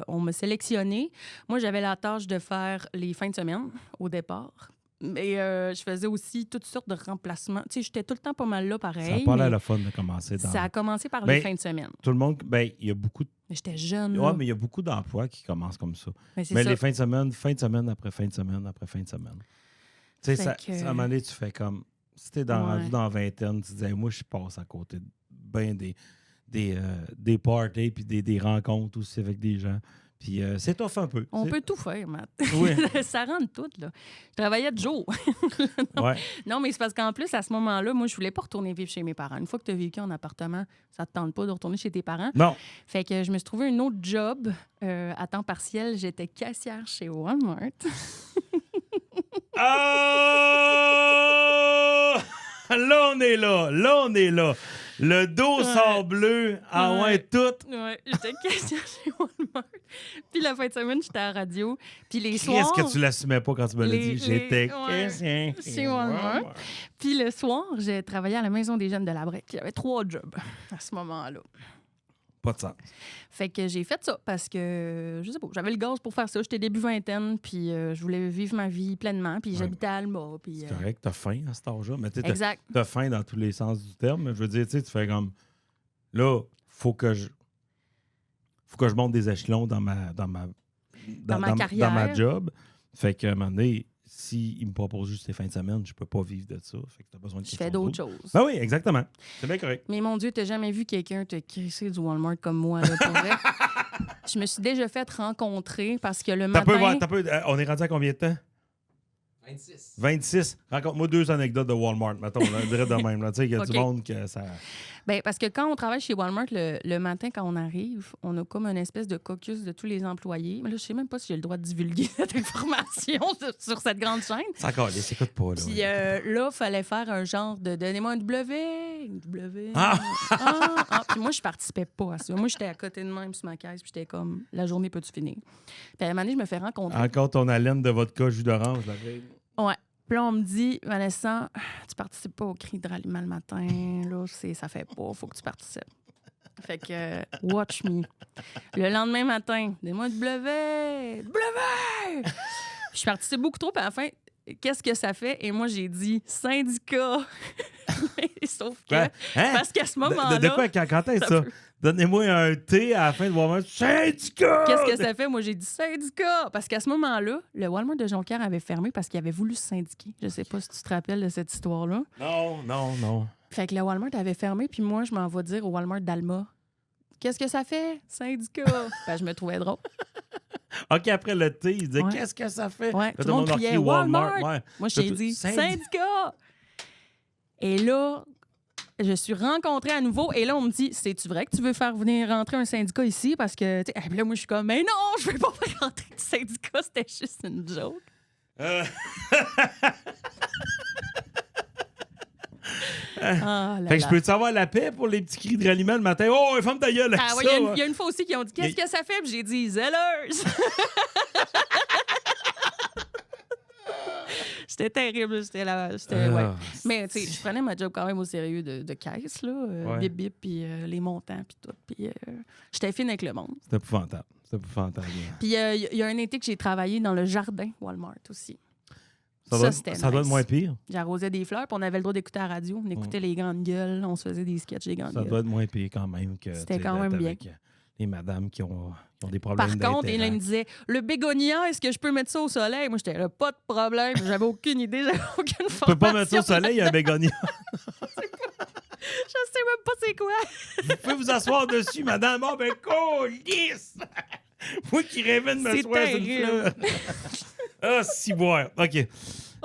on m'a sélectionné. Moi, j'avais la tâche de faire les fins de semaine au départ. Mais je faisais aussi toutes sortes de remplacements. Tu sais, j'étais tout le temps pas mal là, Ça pareil. n'a pas l'air mais le fun de commencer dans. ça a commencé par Ben, les fins de semaine. Tout le monde. Ben, il y a beaucoup de. Mais j'étais jeune. Ouais, là. mais il y a beaucoup d'emplois qui commencent comme ça. Mais c'est Mais ça. les fins de semaine après fin de semaine après fin de semaine. Tu sais, Fait ça, que- à un moment donné, tu fais comme. Si t'es rendu dans la vingtaine, tu disais, moi, je passe à côté de ben des parties puis des rencontres aussi avec des gens. Puis c'est tough un peu. On C'est- peut tout faire, Matt. Oui. Ça rentre tout, là. Je travaillais de jour. Ouais. Non, mais c'est parce qu'en plus, à ce moment-là, moi, je voulais pas retourner vivre chez mes parents. Une fois que tu as vécu en appartement, ça te tente pas de retourner chez tes parents. Non. Fait que je me suis trouvé un autre job à temps partiel. J'étais caissière chez Walmart. Ah! Là, on est là. Là, on est là. Le dos Ouais. sort bleu. Ah ouais, Ouais. tout. Ouais, j'étais caissière chez Walmart. Puis la fin de semaine, j'étais à la radio. Puis les Qu'est-ce soirs... que tu l'assumais pas quand tu me l'as les- dit? J'étais ouais, caissier chez Walmart. Puis le soir, j'ai travaillé à la Maison des jeunes de la Brec. J'avais 3 jobs à ce moment-là. Pas de sens. Fait que j'ai fait ça parce que, je sais pas, j'avais le gaz pour faire ça. J'étais début vingtaine, puis je voulais vivre ma vie pleinement. Puis Ouais. j'habitais à Alma. Puis, C'est correct, t'as faim à cet âge-là. Mais exact. t'as faim dans tous les sens du terme. Je veux dire, tu sais, tu fais comme. Là, faut que je monte des échelons dans ma carrière. dans ma job. Fait qu'à un moment donné, s'il me propose juste les fins de semaine, je peux pas vivre de ça. Fait que t'as besoin de Je quelque fais chose d'autres choses. Ah oui, exactement. C'est bien correct. Mais mon Dieu, t'as jamais vu quelqu'un te crisser du Walmart comme moi, là, pour vrai? Je me suis déjà fait rencontrer parce que le matin... On est rendu à combien de temps? 26. 26. Raconte-moi 2 anecdotes de Walmart, mettons, là, direct de même. là. Tu sais, il y a OK. du monde que ça. Ben, parce que quand on travaille chez Walmart, le matin, quand on arrive, on a comme une espèce de caucus de tous les employés. Mais là, je sais même pas si j'ai le droit de divulguer cette information sur cette grande chaîne. Ça encore, les s'écoute pas, là. Puis là, il fallait faire un genre de donnez-moi un W, une W. Ah! Puis moi, je participais pas à ça. Moi, j'étais à côté de même sur ma caisse, puis j'étais comme la journée peut-tu finir. Puis à un moment donné, je me fais rencontrer. Encore ton haleine de vodka jus d'orange, la veille. Ouais. Puis là, on me dit, Vanessa, tu participes pas au cri de ralliement le matin. Là, ça fait pas. Faut que tu participes. Fait que, watch me. Le lendemain matin, donne-moi de W! W! Je participe beaucoup trop, puis à la fin, qu'est-ce que ça fait? Et moi, j'ai dit syndicat. Sauf que, Quoi? Hein? parce qu'à ce moment-là. De quoi? Quand est-ce ça ça? peut- Donnez-moi un thé à la fin de Walmart. Syndicat! Qu'est-ce que ça fait? Moi, j'ai dit syndicat. Parce qu'à ce moment-là, le Walmart de Jonquière avait fermé parce qu'il avait voulu se syndiquer. Je sais pas si tu te rappelles de cette histoire-là. Non. Fait que le Walmart avait fermé, puis moi, je m'en vais dire au Walmart d'Alma. Qu'est-ce que ça fait? Syndicat. Ben, je me trouvais drôle. OK, après le thé, il disait Ouais. qu'est-ce que ça fait? Ouais, Là, tout le monde a criait crié Walmart. Ouais. Moi, j'ai dit syndicat. Et là, je suis rencontrée à nouveau. Et là, on me dit, c'est-tu vrai que tu veux faire venir rentrer un syndicat ici? Parce que, tu sais, puis là, moi, je suis comme, mais non, je veux pas faire rentrer du syndicat. C'était juste une joke. Ah, là, Fait que je là. peux-tu avoir la paix pour les petits cris de ralliement le matin? Oh, femme ta gueule! Ah, ouais, il y a une fois aussi qui ont dit, qu'est-ce que ça fait? Puis j'ai dit, zelleuse. C'était terrible. C'était ouais. Mais tu sais, je prenais ma job quand même au sérieux de caisse, là. Ouais. Bip bip, puis les montants, puis tout. Puis j'étais fine avec le monde. C'était épouvantable. Puis il y a un été que j'ai travaillé dans le jardin Walmart aussi. Ça doit être moins pire. J'arrosais des fleurs, puis on avait le droit d'écouter la radio. On écoutait les grandes gueules, on se faisait des sketchs des grandes Ça gueules. doit être moins pire quand même que. C'était quand même bien. Avec les madames qui ont des problèmes Par contre, d'intérêt. il me disait le bégonia, est-ce que je peux mettre ça au soleil? Moi, j'étais là, pas de problème. J'avais aucune idée, j'avais aucune formation. Tu peux pas mettre ça au soleil, un bégonia. Je sais même pas c'est quoi. Vous pouvez vous asseoir dessus, madame. Oh, ben, lisse! Moi qui rêvais de C'est m'asseoir sur une fleur. terrible. Ah, si boire. OK.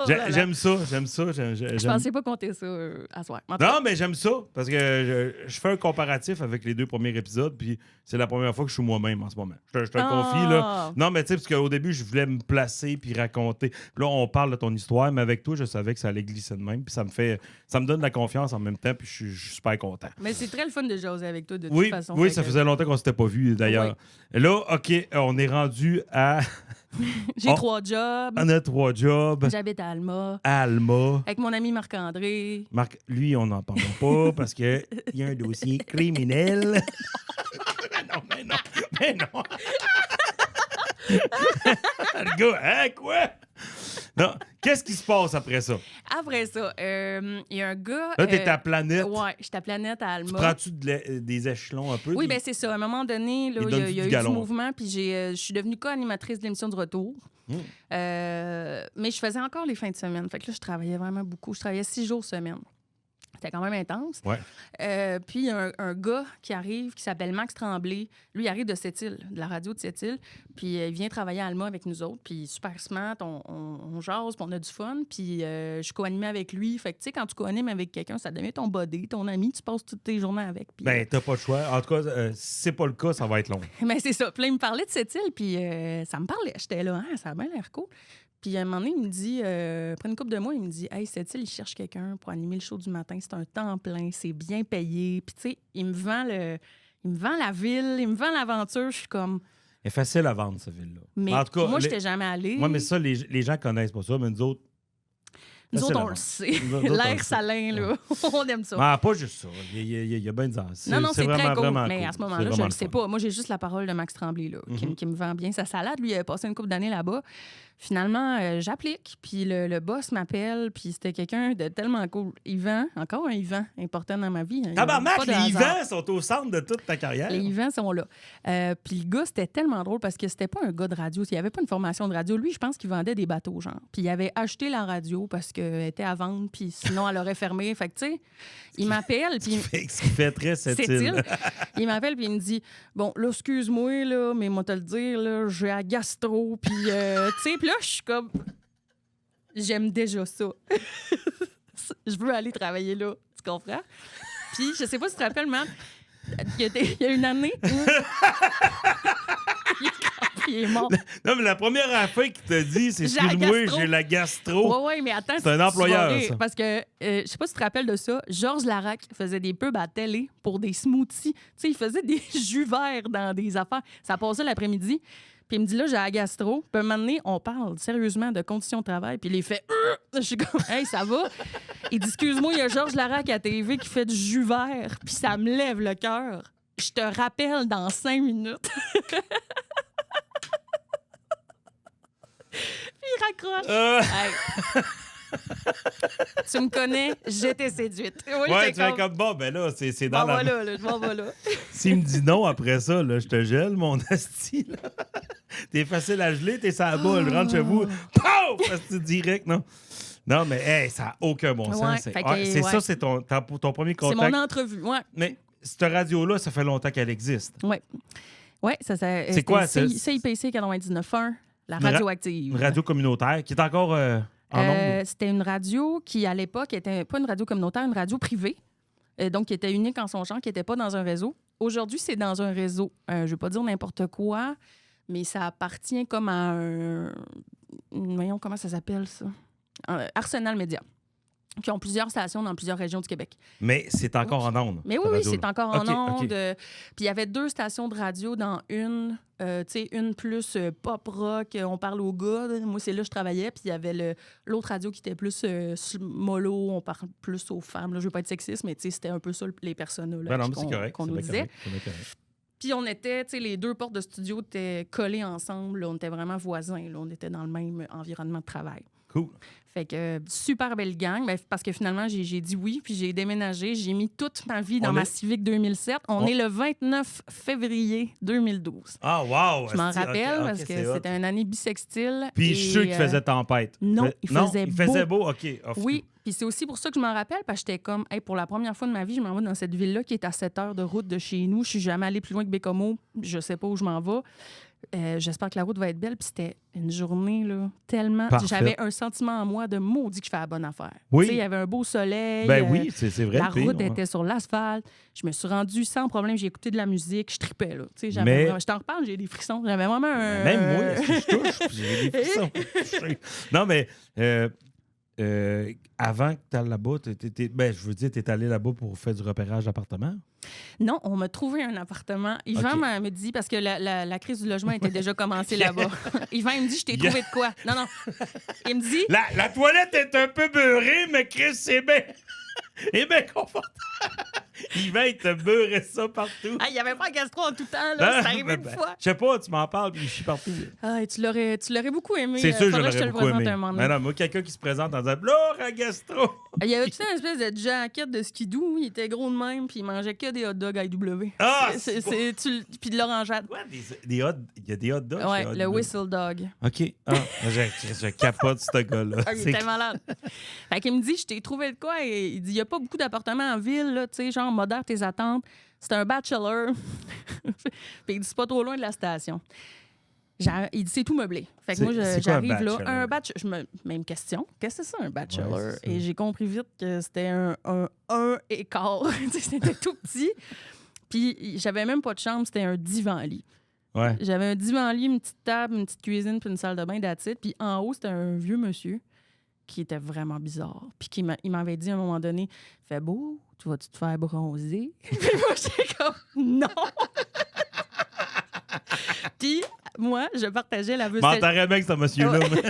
Oh là là. J'aime ça. Je pensais pas compter ça à soir. En tout Non, mais j'aime ça parce que je fais un comparatif avec les 2 premiers épisodes, puis c'est la première fois que je suis moi-même en ce moment. Je te le confie, là. Non, mais tu sais, parce qu'au début, je voulais me placer puis raconter. Puis là, on parle de ton histoire, mais avec toi, je savais que ça allait glisser de même, puis ça me donne de la confiance en même temps, puis je suis super content. Mais c'est très le fun de jaser avec toi, de toute Oui, façon. oui, Fait ça que faisait longtemps qu'on s'était pas vu d'ailleurs. Là, OK, on est rendu à. J'ai 3 jobs. On a 3 jobs. J'habite à Alma. Alma. Avec mon ami Marc-André. Marc, lui, on n'en parle pas parce qu'il y a un dossier criminel. Mais non. Le gars, hein, quoi? Non, qu'est-ce qui se passe après ça? Après ça, il y a un gars... Là, t'es à Planète. Ouais, j'étais à Planète à Alma. Prends-tu des échelons un peu? Oui, bien c'est ça. À un moment donné, là, il y a eu galon. du mouvement, puis je suis devenue co-animatrice de l'émission du retour. Mais je faisais encore les fins de semaine. Fait que là, je travaillais vraiment beaucoup. Je travaillais 6 jours semaine. C'était quand même intense. Ouais. Puis il y a un gars qui arrive, qui s'appelle Max Tremblay. Lui, il arrive de Sept-Îles, de la radio de Sept-Îles. Puis il vient travailler à Alma avec nous autres. Puis super smart, on jase, puis on a du fun. Puis je co-animais avec lui. Fait que tu sais, quand tu co-animes avec quelqu'un, ça devient ton buddy, ton ami. Tu passes toutes tes journées avec. Puis, Ben, t'as pas le choix. En tout cas, si c'est pas le cas, ça va être long. mais c'est ça. Puis là, il me parlait de Sept-Îles, puis ça me parlait. J'étais là, ça a bien l'air cool. Puis à un moment donné, il me dit, après une couple de mois, il me dit « Hey, Sept-Îles, il cherche quelqu'un pour animer le show du matin. C'est un temps plein, c'est bien payé. » Puis tu sais, il me vend la ville, il me vend l'aventure. Je suis comme... C'est facile à vendre, cette ville-là. Mais en tout cas, moi, je n'étais jamais allée. Oui, mais ça, les gens connaissent pas ça, mais nous autres... Nous facile autres, à on vendre. le sait. Nous autres, on le L'air sait. salin, là. On aime ça. Ah, pas juste ça. Il y a bien des ans. Non, c'est c'est vraiment, très cool. vraiment Mais cool. à ce C'est moment-là, je vraiment ne le sais fun. pas. Moi, j'ai juste la parole de Max Tremblay, là, qui me vend bien sa salade. Lui, il a passé une couple d'années là-bas. Finalement, j'applique, puis le boss m'appelle, puis c'était quelqu'un de tellement cool. Yvan, encore un Yvan important dans ma vie. Tabarnak, Pas de les hasard. Yvans sont au centre de toute ta carrière. Les Yvans sont là. Puis le gars, c'était tellement drôle parce que c'était pas un gars de radio. Il n'y avait pas une formation de radio. Lui, je pense qu'il vendait des bateaux, genre. Puis il avait acheté la radio parce qu'elle était à vendre, puis sinon, elle aurait fermé. Fait que, tu sais, il m'appelle, puis... Ce qui fait très cette île. Il m'appelle, puis il me dit « Bon, là, excuse-moi, là, mais moi te le dire, là, j'ai la gastro, puis, tu sais, puis là, je suis comme... J'aime déjà ça. Je veux aller travailler là, tu comprends? Puis, je sais pas si tu te rappelles, man, il y a une année où... il est mort. Non, mais la première affaire qu'il t'a dit, c'est J'ai la excuse-moi, gastro. j'ai la gastro. Ouais, mais attends. C'est un employeur, tu vas rire, ça. Parce que, je sais pas si tu te rappelles de ça, Georges Larac faisait des pubs à la télé pour des smoothies. Tu sais, il faisait des jus verts dans des affaires. Ça passait l'après-midi. Puis il me dit, là, j'ai la gastro. Puis un moment donné, on parle sérieusement de conditions de travail. Puis il les fait, je suis comme, hey, ça va? Il dit, excuse-moi, il y a Georges Larac à TV qui fait du jus vert. Puis ça me lève le cœur. Je te rappelle dans 5 minutes. Puis il raccroche. Hey. Tu me connais, j'étais séduite. Oui, Ouais, j'étais tu fais comme bon, ben là, c'est dans Bon, la. voilà, là, je m'en vais là. S'il me dit non après ça, là, je te gèle, mon asti. Là. T'es facile à geler, t'es sur la boule, rentre chez vous. Pouf! C'est direct, non? Non, mais hey, ça n'a aucun bon sens. Ouais, C'est fait que, c'est ouais. ça, c'est ton premier C'est contact. mon entrevue, ouais. Mais cette radio-là, ça fait longtemps qu'elle existe. Ouais. Ouais, ça C'est quoi, ça? CIPC 99.1, la radioactive. Une radio communautaire qui est encore en nombre. C'était une radio qui, à l'époque, était pas une radio communautaire, une radio privée. Donc, qui était unique en son genre, qui n'était pas dans un réseau. Aujourd'hui, c'est dans un réseau. Je ne vais pas dire n'importe quoi, mais ça appartient comme à un... Voyons, comment ça s'appelle, ça? Arsenal Média. qui ont plusieurs stations dans plusieurs régions du Québec. Mais c'est encore en ondes. Mais oui, cette oui, radio-là. c'est encore en OK. ondes. Puis il y avait 2 stations de radio dans une. Tu sais, une plus pop rock, on parle aux gars. Moi, c'est là que je travaillais. Puis il y avait l'autre radio qui était plus mollo, on parle plus aux femmes. Là, je veux pas être sexiste, mais tu sais, c'était un peu ça les personnes là, Ben non, mais c'est correct. qu'on c'est nous bien disait. correct, c'est bien correct. Puis on était, tu sais, les 2 portes de studio étaient collées ensemble. Là, on était vraiment voisins. Là, on était dans le même environnement de travail. Cool. Fait que super belle gang, parce que finalement, j'ai dit oui, puis j'ai déménagé. J'ai mis toute ma vie dans ma Civic 2007. On est le 29 février 2012. Ah, wow! Je m'en esti, rappelle OK, parce que c'est hot. c'était une année bissextile. Puis je suis sûr qu'il faisait tempête. Non, il faisait il faisait beau. OK. Oui, puis c'est aussi pour ça que je m'en rappelle, parce que j'étais comme, hey, pour la première fois de ma vie, je m'en vais dans cette ville-là qui est à 7 heures de route de chez nous. Je suis jamais allée plus loin que Bécomo. Je sais pas où je m'en vais. J'espère que la route va être belle. Puis c'était une journée là, tellement... Parfait. J'avais un sentiment en moi de maudit que je fais la bonne affaire. Oui. Tu sais, il y avait un beau soleil. Ben oui, c'est vrai. La le pire, route ouais. était sur l'asphalte. Je me suis rendue sans problème. J'ai écouté de la musique. Je tripais, là. Tu sais, Mais- je t'en reparle, j'ai des frissons. J'avais vraiment un... Même moi, si je touche, puis j'ai des frissons. Non, mais avant que tu ailles là-bas, je veux dire, tu es allé là-bas pour faire du repérage d'appartements? Non, on m'a trouvé un appartement. Yvan OK. me dit, parce que la crise du logement était déjà commencée là-bas. Yvan, il me dit, je t'ai trouvé de quoi? Non. Il me dit... La toilette est un peu beurrée, mais Chris, c'est bien... Et bien confortable. Yvan, il te beurrait ça partout. Ah, il n'y avait pas de gastro en tout temps, là. C'est arrivé Ben, une fois. Je sais pas, tu m'en parles, puis je suis partout. Ah, tu l'aurais beaucoup aimé. C'est sûr que je Faudrait l'aurais te le beaucoup présente aimé. un moment Mais donné. non, moi, quelqu'un qui se présente en disant « Laura Gastro! Il y avait tout une espèce de jacket de skidoo. Il était gros de même, puis il mangeait que des hot dogs à IW. Ah, Puis de l'orangeade. Quoi, il y a des hot dogs? Ouais, chez Hot le Dog? Whistle Dog. OK. Ah, je capote ce gars-là. Ah, il était malade. Fait qu'il me dit, je t'ai trouvé de quoi? Et il dit, il n'y a pas beaucoup d'appartements en ville, là, tu sais, genre, modère tes attentes. C'est un bachelor. Puis il dit, c'est pas trop loin de la station. Il dit, c'est tout meublé. Fait que moi, C'est quoi un j'arrive là. bachelor? Même question. Qu'est-ce que c'est ça, un bachelor? Ouais, c'est ça. Et j'ai compris vite que c'était un écart. C'était tout petit. Puis j'avais même pas de chambre, c'était un divan-lit. Ouais. J'avais un divan-lit, une petite table, une petite cuisine, puis une salle de bain d'attitude. Puis en haut, c'était un vieux monsieur qui était vraiment bizarre. Puis il m'avait dit à un moment donné, « Fait beau, tu vas-tu te faire bronzer? » Puis moi, j'étais comme, « Non! » Puis moi, je partageais la vue. M'entendrais bien que ce monsieur-là. Ouais.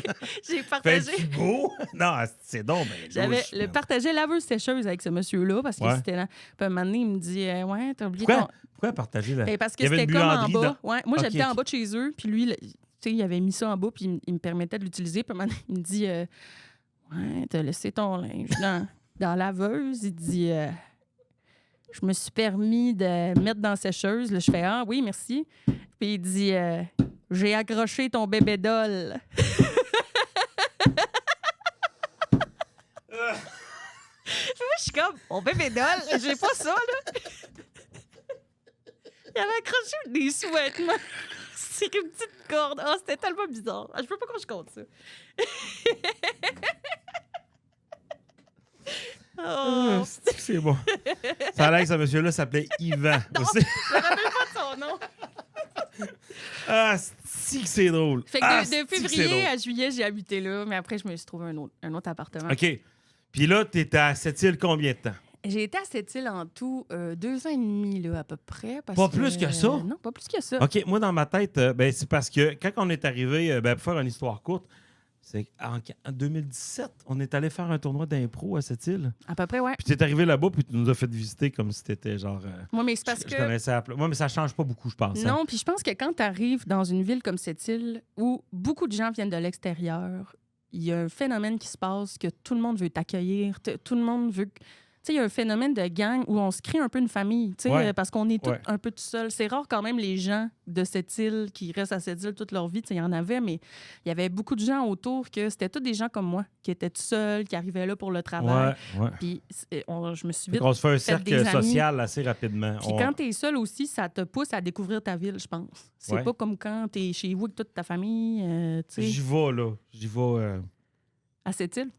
J'ai partagé... Fais-tu beau? Non, c'est donc ben louche, man. partagé laveuse sécheuse avec ce monsieur-là parce que Ouais. c'était là. Puis un moment donné, il me dit ouais, t'as oublié Pourquoi partager la... Ben, parce que Il y avait c'était une comme en buanderie bas. dans- Ouais, moi, Ok, j'habitais en ok. bas de chez eux, puis lui, tu sais, il avait mis ça en bas, puis il me permettait de l'utiliser. Puis un moment donné, il me dit ouais, t'as laissé ton linge dans la laveuse. Il dit je me suis permis de le mettre dans la sécheuse. Là, je fais ah oui, merci. Puis il dit j'ai accroché ton bébé doll. Moi, je suis comme, mon bébé doll, j'ai pas ça, là. Il avait accroché des sous-vêtements. C'est une petite corde. Ah, c'était tellement bizarre. Ah, je peux pas quand je compte ça. Oh, C'est bon. Ça a l'air que ce monsieur-là s'appelait Yvan. aussi. je me rappelle pas de son nom. Ah, si que c'est drôle. Fait que Ah, de c'est-tu que c'est février drôle. à juillet, j'ai habité là, mais après, je me suis trouvé un autre appartement. OK. Puis là, t'es à Sept-Îles combien de temps? J'ai été à cette île en tout 2 ans et demi, là, à peu près. Pas plus que ça? Non, pas plus que ça. OK, moi, dans ma tête, ben, c'est parce que quand on est arrivé, pour faire une histoire courte, c'est en 2017, on est allé faire un tournoi d'impro à Sept-Îles. À peu près, ouais. Puis t'es arrivé là-bas, puis tu nous as fait visiter comme si t'étais genre... Moi, mais c'est parce je que... connaissais la Moi, mais ça change pas beaucoup, je pense. hein. Non, puis je pense que quand tu arrives dans une ville comme cette île où beaucoup de gens viennent de l'extérieur, il y a un phénomène qui se passe que tout le monde veut t'accueillir, tout le monde veut... Tu sais, il y a un phénomène de gang où on se crée un peu une famille, tu sais, Ouais. parce qu'on est tous Ouais. un peu tout seuls. C'est rare quand même les gens de cette île qui restent à cette île toute leur vie. Tu sais, il y en avait, mais il y avait beaucoup de gens autour que c'était tous des gens comme moi, qui étaient tout seuls, qui arrivaient là pour le travail. Ouais. Puis je me suis Fait vite... qu'on se fait un fait des cercle amis. social assez rapidement. Puis quand t'es seul aussi, ça te pousse à découvrir ta ville, je pense. C'est Ouais. pas comme quand t'es chez vous avec toute ta famille, tu sais, J'y vais, là. J'y vais à cette île.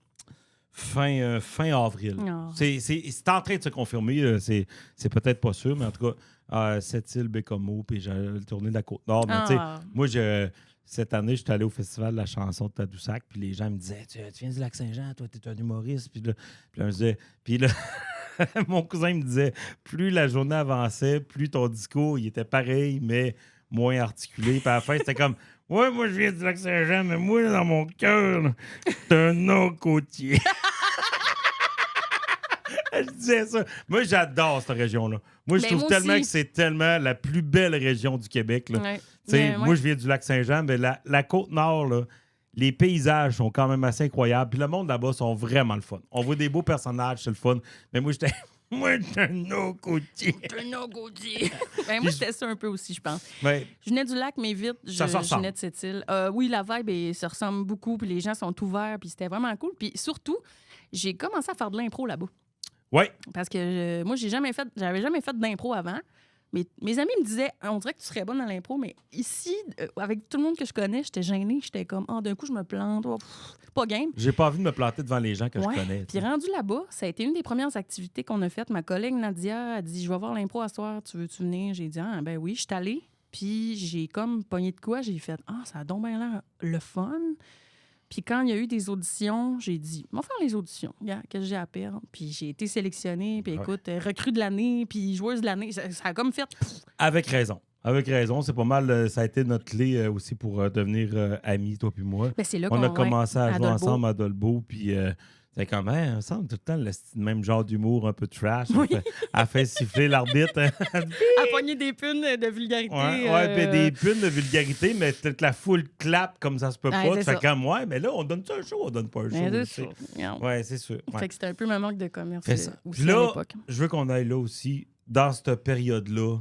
fin avril. Oh. C'est en train de se confirmer. C'est peut-être pas sûr, mais en tout cas, Sept-Îles, Bécomo, puis j'ai tourné de la Côte-Nord. Mais tu sais, Ah. moi, cette année, je suis allé au Festival de la chanson de Tadoussac, puis les gens me disaient tu viens du Lac-Saint-Jean, toi, t'es un humoriste. Puis là, je disais... Puis là, mon cousin me disait plus la journée avançait, plus ton discours, il était pareil, mais moins articulé. Puis à la fin, c'était comme ouais, moi, je viens du Lac-Saint-Jean, mais moi, dans mon cœur, là, c'est un non-côtier. Je disais ça. Moi, j'adore cette région-là. Moi, je trouve tellement que c'est tellement la plus belle région du Québec. Là. Ouais. Moi, je viens du Lac-Saint-Jean, mais la Côte-Nord, là, les paysages sont quand même assez incroyables. Puis le monde là-bas sont vraiment le fun. On voit des beaux personnages, c'est le fun. Mais moi, j'étais un no-côtier. Un no-côtier. Moi, j'étais ça un peu aussi, je pense. Ouais. Je venais du lac, mais vite, je venais de cette île. Oui, la vibe, ça ressemble beaucoup. Puis les gens sont ouverts. Puis c'était vraiment cool. Puis surtout, j'ai commencé à faire de l'impro là-bas. Oui. Parce que moi, j'avais jamais fait d'impro avant. Mais mes amis me disaient, on dirait que tu serais bonne dans l'impro, mais ici, avec tout le monde que je connais, j'étais gênée. J'étais comme, d'un coup, je me plante. Pas game. J'ai pas envie de me planter devant les gens que je connais. Puis rendu là-bas, ça a été une des premières activités qu'on a faites. Ma collègue Nadia a dit, je vais voir l'impro à soir, tu veux-tu venir? J'ai dit, ben oui, je suis allée. Puis j'ai comme pogné de quoi, j'ai fait, ça a donc bien l'air le fun. Puis quand il y a eu des auditions, j'ai dit, on va faire les auditions. Regarde, qu'est-ce que j'ai à perdre? Puis j'ai été sélectionnée. Puis écoute, recrue de l'année, puis joueuse de l'année. Ça a comme fait... Avec raison. Avec raison. C'est pas mal. Ça a été notre clé aussi pour devenir amis, toi puis moi. Ben, c'est là on a commencé à jouer Dolbeau. ensemble à Dolbeau. Puis c'est comme, on semble tout le temps le même genre d'humour un peu trash. Oui. Elle fait siffler l'arbitre. À pogner des punes de vulgarité. Puis des punes de vulgarité, mais peut-être la foule clap comme ça se peut pas. Tu fais comme, mais là, on donne ça un show, on donne pas un show. C'est sûr. Fait que c'était un peu ma manque de commerce aussi là, à l'époque. Je veux qu'on aille là aussi, dans cette période-là,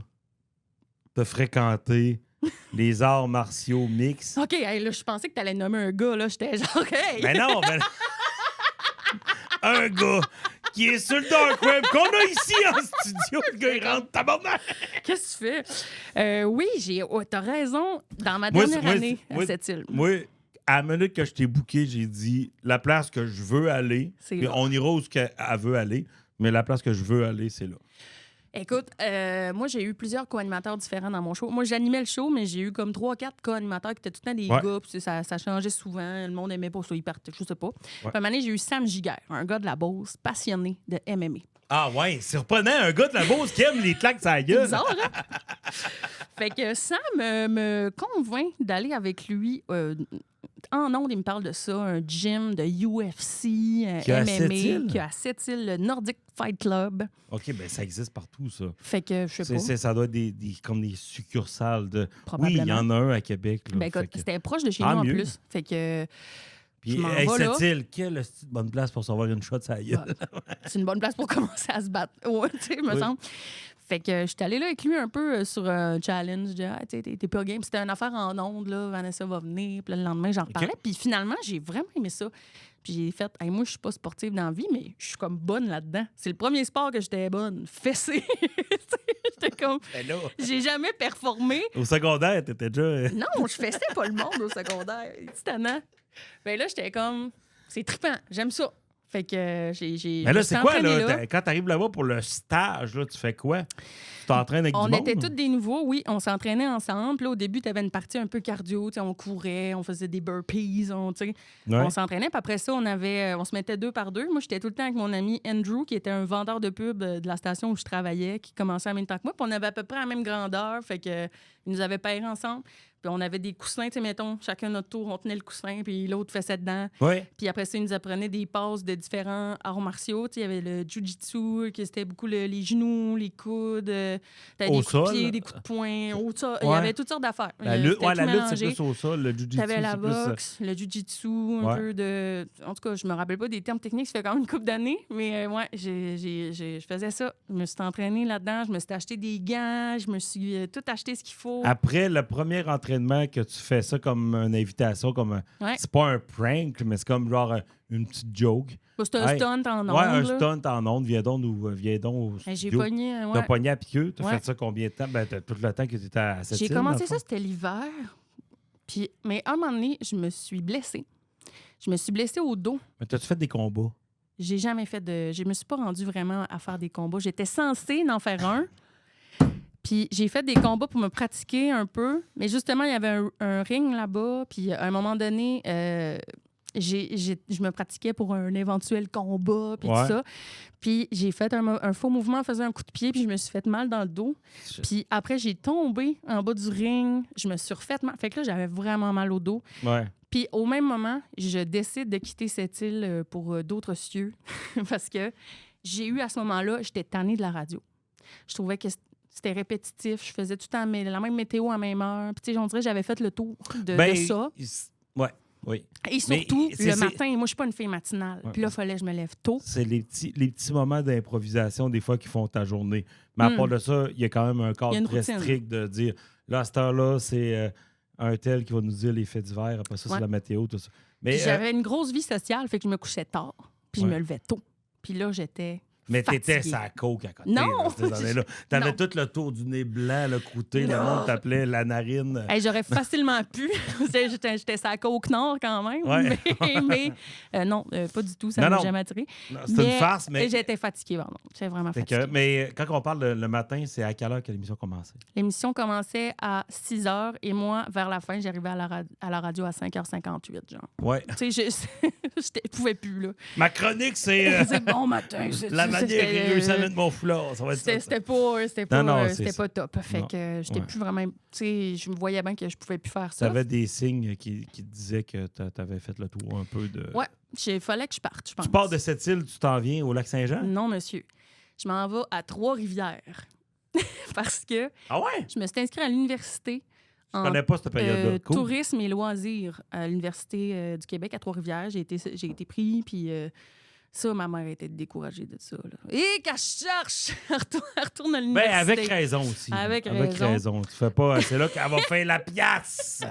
de fréquenter les arts martiaux mix. OK, là, je pensais que tu allais nommer un gars. Là, j'étais genre, hey! Mais non, un gars qui est sur le dark web qu'on a ici en studio. Le gars, il rentre tabarnak. Qu'est-ce que tu fais? Oui, t'as raison. Dans ma dernière année à cette île. Moi, à la minute que je t'ai booké, j'ai dit la place que je veux aller. On ira où elle veut aller, mais la place que je veux aller, c'est là. Écoute, moi, j'ai eu plusieurs co-animateurs différents dans mon show. Moi, j'animais le show, mais j'ai eu comme 3-4 co-animateurs qui étaient tout le temps des gars. Puis ça changeait souvent. Le monde aimait pas ça. Ils partaient, je sais pas. Puis à un moment donné, j'ai eu Sam Giguère, un gars de la Beauce, passionné de MMA. Ah ouais, c'est surprenant. Un gars de la Beauce qui aime les claques à la gueule. C'est bizarre, hein? Fait que Sam me convainc d'aller avec lui... en ondes, il me parle de ça, un gym de UFC, MMA, qui a à Sept-Îles, le Nordic Fight Club. OK, bien, ça existe partout, ça. Fait que, je sais pas. Ça doit être comme des succursales de... Probablement. Oui, il y en a un à Québec. Là, ben, écoute, c'était proche de chez nous, en plus. Fait que... Puis, Sept-Îles, quelle bonne place pour savoir une shot, ça y est. C'est une bonne place pour commencer à se battre. Ouais, tu sais, me semble. Fait que je suis allée là avec lui un peu sur un challenge. Je disais, t'es pas game. C'était une affaire en ondes, là. Vanessa va venir. Puis le lendemain, j'en reparlais. Puis finalement, j'ai vraiment aimé ça. Puis j'ai fait, moi, je suis pas sportive dans la vie, mais je suis comme bonne là-dedans. C'est le premier sport que j'étais bonne. Fessée. J'étais comme. J'ai jamais performé. Au secondaire, t'étais déjà. Non, je fessais pas le monde au secondaire. C'est tannant. Ben là, j'étais comme. C'est trippant. J'aime ça. Fait que j'ai. Mais là, c'est quoi, là? Quand t'arrives là-bas pour le stage, là, tu fais quoi? Tu t'entraînes avec du monde? On était tous des nouveaux, oui. On s'entraînait ensemble. Puis là, au début, t'avais une partie un peu cardio. On courait, on faisait des burpees. On s'entraînait. Puis après ça, on se mettait 2 par 2. Moi, j'étais tout le temps avec mon ami Andrew, qui était un vendeur de pub de la station où je travaillais, qui commençait en même temps que moi. Puis on avait à peu près la même grandeur. Fait que ils nous avaient pairés ensemble. Puis on avait des coussins, tu sais, mettons, chacun notre tour, on tenait le coussin, puis l'autre faisait dedans. Oui. Puis après ça, ils nous apprenaient des passes de différents arts martiaux. Tu sais, il y avait le jiu-jitsu, qui c'était beaucoup les genoux, les coudes, t'avais des coups de pied, des coups de poing, au sol. Il y avait toutes sortes d'affaires. La lutte, c'est plus au sol, le jiu-jitsu. T'avais la boxe, le jiu-jitsu, un peu de... En tout cas, je me rappelle pas des termes techniques, ça fait quand même une couple d'années, mais je faisais ça. Je me suis entraînée là-dedans, je me suis acheté des gants, je me suis tout acheté ce qu'il faut. Après le premier entraînement que tu fais ça comme une invitation, comme c'est pas un prank, mais c'est comme genre une petite joke. C'est un stunt en ondes. Ouais, un stunt en ondes. Viens donc au studio. J'ai pogné. T'as pogné à piqueux. T'as fait ça combien de temps? Ben, tout le temps que tu étais à cette île. J'ai commencé ça, c'était l'hiver. Puis, mais à un moment donné, je me suis blessée. Je me suis blessée au dos. Mais t'as-tu fait des combats? J'ai jamais fait de... Je me suis pas rendue vraiment à faire des combats. J'étais censée en faire un. Puis j'ai fait des combats pour me pratiquer un peu. Mais justement, il y avait un ring là-bas. Puis à un moment donné, je me pratiquais pour un éventuel combat, puis tout ça. Puis j'ai fait un faux mouvement en faisant un coup de pied, puis je me suis fait mal dans le dos. Puis après, j'ai tombé en bas du ring. Je me suis refait mal. Fait que là, j'avais vraiment mal au dos. Ouais. Puis au même moment, je décide de quitter cette île pour d'autres cieux. Parce que j'ai eu à ce moment-là, j'étais tannée de la radio. Je trouvais que c'était répétitif. Je faisais tout le temps la même météo à la même heure. Puis tu sais, on dirait que j'avais fait le tour de ça. Ouais. Oui. Et surtout, le matin, moi, je suis pas une fille matinale. Puis là, il fallait que je me lève tôt. C'est les petits moments d'improvisation, des fois, qui font ta journée. Mais à part de ça, il y a quand même un cadre très strict de dire, là, à cette heure-là, c'est un tel qui va nous dire les faits divers. Après ça, c'est la météo, tout ça. Mais j'avais une grosse vie sociale, fait que je me couchais tard. Puis je me levais tôt. Puis là, j'étais... Mais t'étais sa coke à côté. Non! Là, t'avais tout le tour du nez blanc, le croûté. Le monde t'appelait la narine. Hey, j'aurais facilement pu. J'étais sa coke nord quand même. Ouais. Mais non, pas du tout. Ça ne m'a jamais attiré. C'est une farce, mais... J'étais fatiguée, pardon. J'étais vraiment fatiguée. Mais quand on parle le matin, c'est à quelle heure que l'émission commençait? L'émission commençait à 6 h et moi, vers la fin, j'arrivais à la radio à 5h58, genre. Ouais. Tu sais, je pouvais plus, là. Ma chronique, c'est... c'est bon matin. La manière que j'ai réussi à mettre mon foulard, ça va être ça. C'était pas top. Fait que j'étais plus vraiment... Tu sais, je me voyais bien que je pouvais plus faire ça. Tu avais des signes qui disaient que tu avais fait le tour un peu de... Ouais, il fallait que je parte, je pense. Tu pars de cette île, tu t'en viens au Lac-Saint-Jean? Non, monsieur. Je m'en vais à Trois-Rivières. Parce que je me suis inscrite à l'université Je connais pas cette période-là. Cool. Tourisme et loisirs à l'Université du Québec à Trois-Rivières. J'ai été pris, puis... ça, ma mère était découragée de ça. Là. Et qu'elle cherche! Elle retourne à l'université. Ben, avec raison aussi. Avec raison. Tu fais pas... C'est là qu'elle va faire la pièce.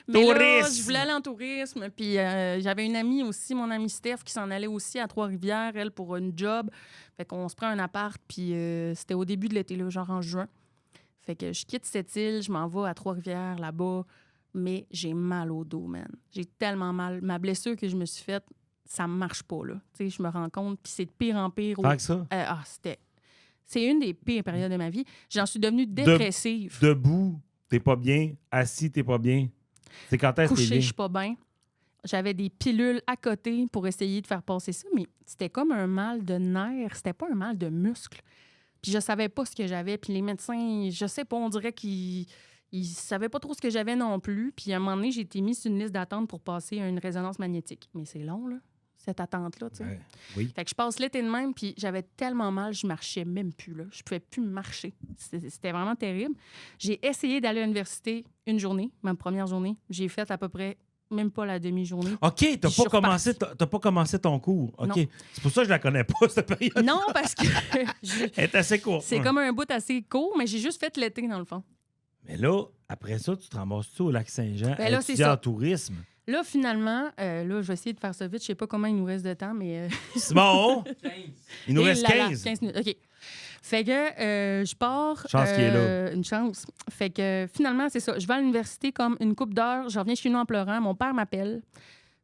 Mais là, je voulais aller en tourisme. Puis j'avais une amie aussi, mon amie Steph, qui s'en allait aussi à Trois-Rivières, elle, pour une job. Fait qu'on se prend un appart, puis c'était au début de l'été, là, genre en juin. Fait que je quitte cette île, je m'en vais à Trois-Rivières, là-bas. Mais j'ai mal au dos, man. J'ai tellement mal. Ma blessure que je me suis faite, ça ne marche pas, là. Tu sais, je me rends compte, puis c'est de pire en pire. Tant que ça? C'est une des pires périodes de ma vie. J'en suis devenue dépressive. Debout, t'es pas bien. Assis, t'es pas bien. C'est quand est-ce que t'es bien? Couché, je suis pas bien. J'avais des pilules à côté pour essayer de faire passer ça, mais c'était comme un mal de nerfs. C'était pas un mal de muscles. Puis je savais pas ce que j'avais. Puis les médecins, je sais pas, on dirait qu'ils savaient pas trop ce que j'avais non plus. Puis à un moment donné, j'ai été mise sur une liste d'attente pour passer à une résonance magnétique. Mais c'est long, là, cette attente-là, tu sais. Ouais, oui. Fait que je passe l'été de même, puis j'avais tellement mal, je marchais même plus, là. Je pouvais plus marcher. C'était vraiment terrible. J'ai essayé d'aller à l'université une journée, ma première journée. J'ai fait à peu près même pas la demi-journée. OK, t'as pas commencé ton cours. OK. Non. C'est pour ça que je la connais pas, cette période. Non, parce que... Elle est assez courte. C'est comme un bout assez court, mais j'ai juste fait l'été, dans le fond. Mais là, après ça, tu te ramasses-tu au Lac-Saint-Jean, ben là, étudier en tourisme? Là, finalement, je vais essayer de faire ça vite. Je sais pas comment il nous reste de temps, mais... Simon! 15. Il nous reste 15. 15 minutes, OK. Fait que je pars... Chance qu'il est là. Une chance. Fait que finalement, c'est ça. Je vais à l'université comme une couple d'heures. Je reviens chez nous en pleurant. Mon père m'appelle.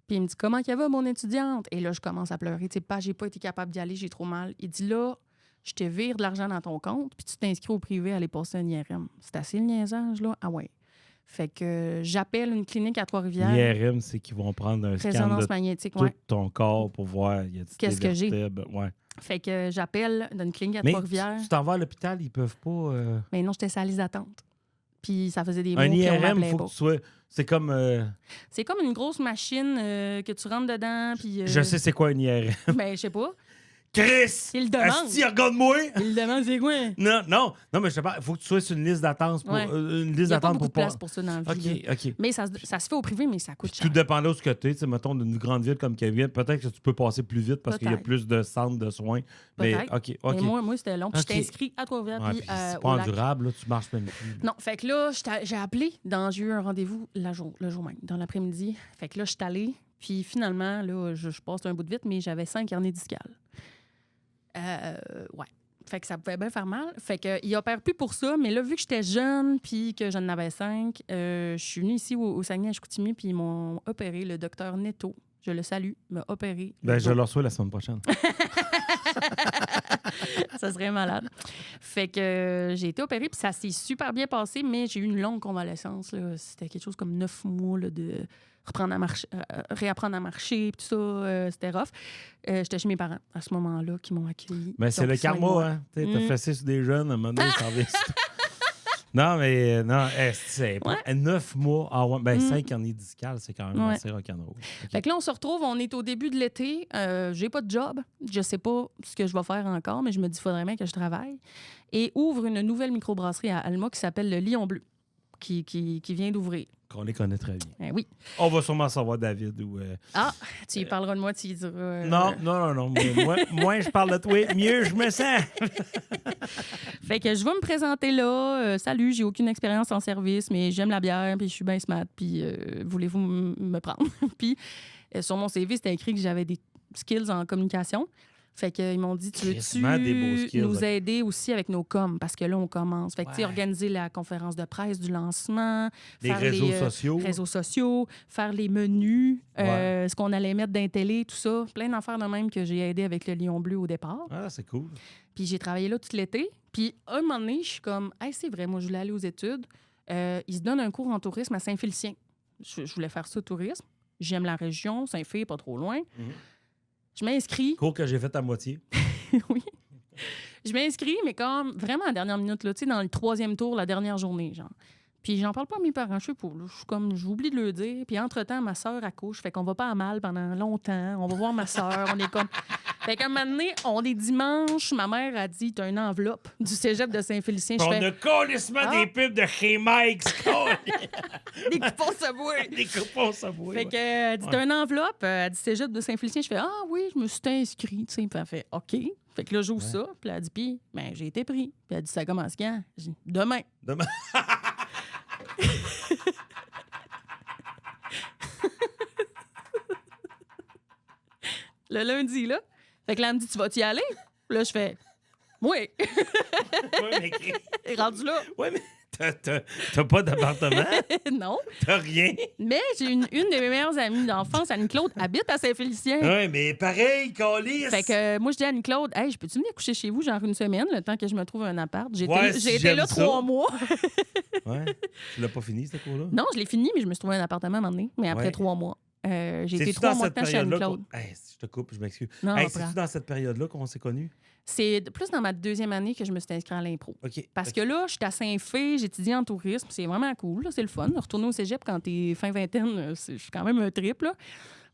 Puis il me dit « Comment qu'elle va, mon étudiante? » Et là, je commence à pleurer. Tu sais, j'ai pas été capable d'y aller. J'ai trop mal. Il dit « Là, je te vire de l'argent dans ton compte, puis tu t'inscris au privé à aller passer un IRM. » C'est assez le niaisage, là? Ah ouais. Fait que j'appelle une clinique à Trois-Rivières. L'IRM, c'est qu'ils vont prendre un scan Résonance magnétique, tout ton corps pour voir il y a qu'est-ce que j'ai. Ouais. Fait que j'appelle d'une clinique à Mais Trois-Rivières. tu t'en vas à l'hôpital, ils peuvent pas... Mais non, j'étais sur la liste d'attente. Puis ça faisait des mots un qu'on IRM, m'appelait il faut pas. que tu sois... C'est comme... C'est comme une grosse machine que tu rentres dedans, puis... Je sais c'est quoi un IRM. Ben, je sais pas. Chris! Il le demande. Asti, regarde-moi! Il le demande, c'est quoi? Non, mais je sais pas, il faut que tu sois sur une liste d'attente pour... une liste Il y a pas d'attente beaucoup de pour place pour ça dans la vie. OK. Mais ça se fait au privé, mais ça coûte cher. Tout dépendant où ce que tu es. Mettons, d'une grande ville comme Québec, peut-être que tu peux passer plus vite parce qu'il y a plus de centres de soins. Mais OK. Mais moi, c'était long. Puis je t'ai inscrit à Trois-Rivières. Ouais, puis c'est pas endurable, là, tu marches même plus. Non, fait que là, j'ai appelé. J'ai eu un rendez-vous le jour même, dans l'après-midi. Fait que là, je suis allée. Puis finalement, là, je passe un bout de vite, mais j'avais 5 hernies discales. Ouais. Fait que ça pouvait bien faire mal. Fait que il opère plus pour ça, mais là, vu que j'étais jeune puis que j'en avais 5, je suis venue ici au Saguenay-à-Chicoutimi puis ils m'ont opéré. Le docteur Netto, je le salue, m'a opéré. Ben, je le reçois la semaine prochaine. Ça serait malade. Fait que j'ai été opérée, puis ça s'est super bien passé, mais j'ai eu une longue convalescence. Là. C'était quelque chose comme 9 mois là, de réapprendre à marcher, puis tout ça. C'était rough. J'étais chez mes parents à ce moment-là qui m'ont accueilli. Mais c'est Donc, le ils sont avec karma, moi. hein. T'as fessé sur des jeunes, à un moment donné, ça revient sur toi. Non, mais non, c'est 9 mois. Ah ouais, ben 5 années discales, c'est quand même assez rock'n'roll. Okay. Fait que là, on se retrouve, on est au début de l'été. J'ai pas de job. Je sais pas ce que je vais faire encore, mais je me dis, il faudrait bien que je travaille. Et ouvre une nouvelle microbrasserie à Alma qui s'appelle le Lion Bleu, qui vient d'ouvrir. Qu'on les connaît très bien. Oui. On va sûrement savoir David ou... Ah, tu y parleras de moi, tu y diras... Non. Moins je parle de toi, mieux je me sens. Fait que je vais me présenter là. Salut, j'ai aucune expérience en service, mais j'aime la bière, puis je suis bien smart, puis voulez-vous me prendre? Puis sur mon CV, c'était écrit que j'avais des skills en communication. Fait qu'ils m'ont dit, tu veux-tu nous aider aussi avec nos coms? Parce que là, on commence. Fait que, tu sais, organiser la conférence de presse du lancement. Les réseaux sociaux. Faire les menus, ce qu'on allait mettre dans télé, tout ça. Plein d'affaires de même que j'ai aidé avec le Lion Bleu au départ. Ah, c'est cool. Puis j'ai travaillé là tout l'été. Puis un moment donné, je suis comme, hey, c'est vrai, moi, je voulais aller aux études. Ils se donnent un cours en tourisme à Saint-Félicien. Je voulais faire ça, tourisme. J'aime la région, Saint-Fé, pas trop loin. Je m'inscris. Cours que j'ai fait à moitié. Oui. Je m'inscris, mais comme vraiment à la dernière minute, là, tu sais, dans le 3e tour, la dernière journée, genre. Puis j'en parle pas à mes parents, je sais pas. Je suis comme, j'oublie de le dire. Puis entre-temps, ma sœur accouche, fait qu'on va pas à mal pendant longtemps. On va voir ma sœur, on est comme... Fait qu'à un moment donné, on est dimanche, ma mère a dit, t'as une enveloppe du cégep de Saint-Félicien. On a colissement des pubs de chez Mike's. Des coupons Subway. Des coupons Subway. Fait qu'elle dit, t'as une enveloppe, elle dit cégep de Saint-Félicien. Je fais, ah oui, je me suis inscrit, tu sais. Puis elle fait, OK. Fait que là, j'ouvre ça. Puis elle dit, puis, ben, j'ai été pris. Puis elle dit, ça commence quand? J'ai dit, demain. Le lundi, là. Fait que là, elle me dit, tu vas-tu y aller? Là, je fais, oui. Et rendu là. Oui, mais t'as pas d'appartement? Non. T'as rien? Mais j'ai une de mes meilleures amies d'enfance, Annie-Claude, habite à Saint-Félicien. Oui, mais pareil, câlisse. Fait que moi, je dis à Annie-Claude, hey, je peux-tu venir coucher chez vous, genre une semaine, le temps que je me trouve un appart? J'ai été là 3 mois. Ouais. Tu l'as pas fini, ce cours-là? Non, je l'ai fini, mais je me suis trouvé un appartement à un moment donné, mais après 3 mois. J'ai été 3 mois de temps chez Annie-Claude. Je te coupe, je m'excuse. C'est c'est-tu dans cette période-là qu'on s'est connus? C'est plus dans ma 2e année que je me suis inscrite à l'impro. Parce que là, je suis à Saint-Fé, j'étudie en tourisme. C'est vraiment cool, là, c'est le fun. Retourner au cégep quand t'es fin vingtaine, je suis quand même un trip. Là.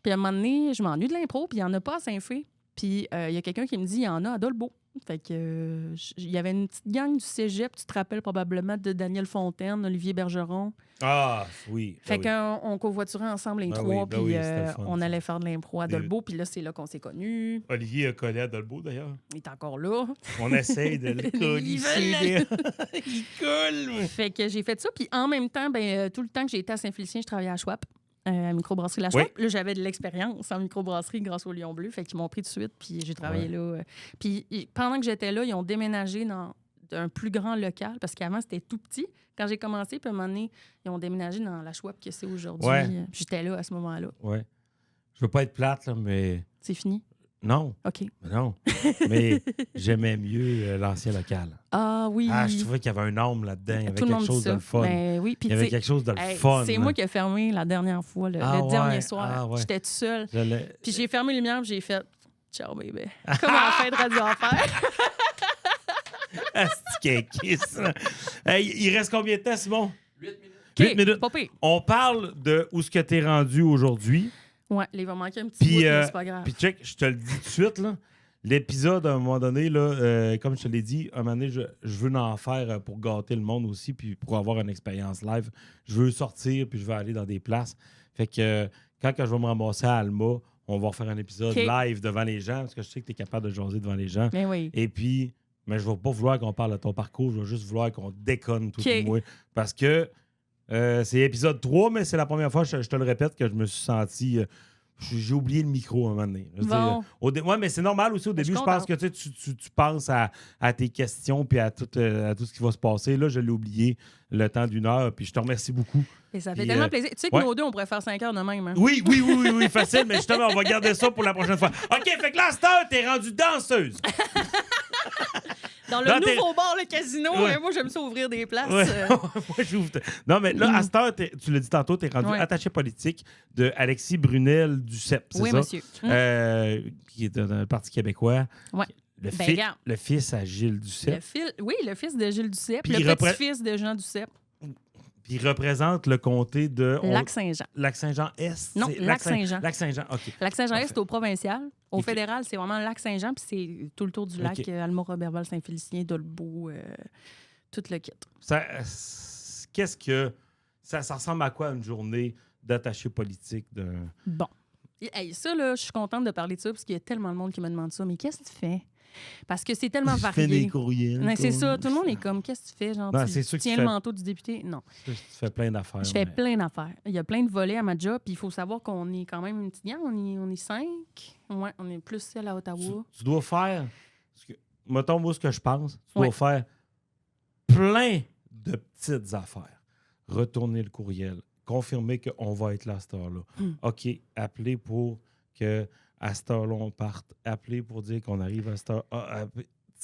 Puis à un moment donné, je m'ennuie de l'impro, puis il n'y en a pas à Saint-Fé. Puis il y a quelqu'un qui me dit, il y en a à Dolbeau. Fait que il y avait une petite gang du cégep, tu te rappelles probablement de Daniel Fontaine, Olivier Bergeron. Ah, oui. Fait qu'on covoiturait ensemble les 3, puis on allait faire de l'impro à Dolbeau, puis là, c'est là qu'on s'est connus. Olivier a collé à Dolbeau, d'ailleurs. Il est encore là. On essaye de le coller. Il colle! Fait que j'ai fait ça, puis en même temps, tout le temps que j'ai été à Saint-Félicien, je travaillais à Schwab. À microbrasserie La Chouette. Là, j'avais de l'expérience en microbrasserie grâce au Lion Bleu. Fait qu'ils m'ont pris tout de suite, puis j'ai travaillé là. Puis pendant que j'étais là, ils ont déménagé dans un plus grand local, parce qu'avant, c'était tout petit. Quand j'ai commencé, puis à un moment donné, ils ont déménagé dans La Chouette que c'est aujourd'hui. J'étais là à ce moment-là. Ouais. Je veux pas être plate, là, mais... C'est fini? Non. OK. Non. Mais j'aimais mieux l'ancien local. Ah oui. Ah, je trouvais qu'il y avait un âme là-dedans. Il y avait quelque chose de le fun. Oui, il y avait quelque chose de le fun. C'est moi qui ai fermé la dernière fois, le dernier soir. J'étais toute seule. Puis j'ai fermé les lumières et j'ai fait « Ciao, bébé ». Comme en fin de Radio Enfer. Il reste combien de temps, Simon? 8 minutes. 8 minutes. Pas pire. On parle de où ce que t'es rendu aujourd'hui. Ouais, il va manquer un petit bout, mais c'est pas grave. Puis check, je te le dis tout de suite, là. L'épisode, à un moment donné, là, comme je te l'ai dit, à un moment donné, je veux en faire pour gâter le monde aussi, puis pour avoir une expérience live. Je veux sortir, puis je veux aller dans des places. Fait que quand je vais me ramasser à Alma, on va faire un épisode live devant les gens, parce que je sais que tu es capable de jaser devant les gens. Mais oui. Et puis, mais je ne vais pas vouloir qu'on parle de ton parcours, je vais juste vouloir qu'on déconne tout et moi. Parce que c'est épisode 3, mais c'est la première fois, je te le répète, que je me suis senti... j'ai oublié le micro à un moment donné. Ouais, mais c'est normal aussi. Au début, je pense que tu penses à tes questions puis à tout ce qui va se passer. Là, je l'ai oublié le temps d'1 heure. Puis je te remercie beaucoup. Et ça fait tellement plaisir. Tu sais que nous deux, on pourrait faire 5 heures de même. Hein? Oui, facile. Mais justement, on va garder ça pour la prochaine fois. OK, fait que là, à cette heure, t'es rendue danseuse. Dans le Non, nouveau bar, le casino, Ouais. moi, j'aime ça ouvrir des places. Ouais. Moi, j'ouvre. Non, mais là, à cette heure, tu l'as dit tantôt, tu es rendu Ouais. attaché politique de Alexis Brunel-Duceppe, c'est Oui, ça? monsieur. Qui est dans le Parti québécois. Ouais. Le, Ben, regarde. le fils à Gilles Duceppe. Le fils de Gilles Duceppe, Puis le il petit-fils de Jean Duceppe. Puis il représente le comté de... Lac-Saint-Jean. Lac-Saint-Jean-Est? Non, C'est Lac-Saint-Jean. Lac-Saint-Jean, OK. Lac-Saint-Jean, Parfait. c'est au provincial. Au OK. fédéral, c'est vraiment Lac-Saint-Jean, puis c'est tout le tour du lac, OK. Alma-Roberval, Saint-Félicien, Dolbeau, tout le kit. Qu'est-ce que... Ça ressemble à quoi une journée d'attaché politique de... Bon. Hey, ça, là, je suis contente de parler de ça, parce qu'il y a tellement de monde qui me demande ça. Mais qu'est-ce que tu fais? Parce que c'est tellement Je varié. fais des courriels. Non, c'est ça. Tout le monde est comme, qu'est-ce que tu fais? Genre, Non, tu c'est sûr que tiens tu le fais- manteau du député? Non. Tu fais plein d'affaires. Je fais mais- plein d'affaires. Il y a plein de volets à ma job, puis il faut savoir qu'on est quand même une petite gang. On est 5. Ouais, on est plus celle à Ottawa. Tu dois faire... Mettons, moi, ce que je pense, tu Ouais. dois faire plein de petites affaires. Retourner le courriel, confirmer qu'on va être là à cette heure-là. OK, appeler pour que à cette heure-là, on parte. Appeler pour dire qu'on arrive à cette heure.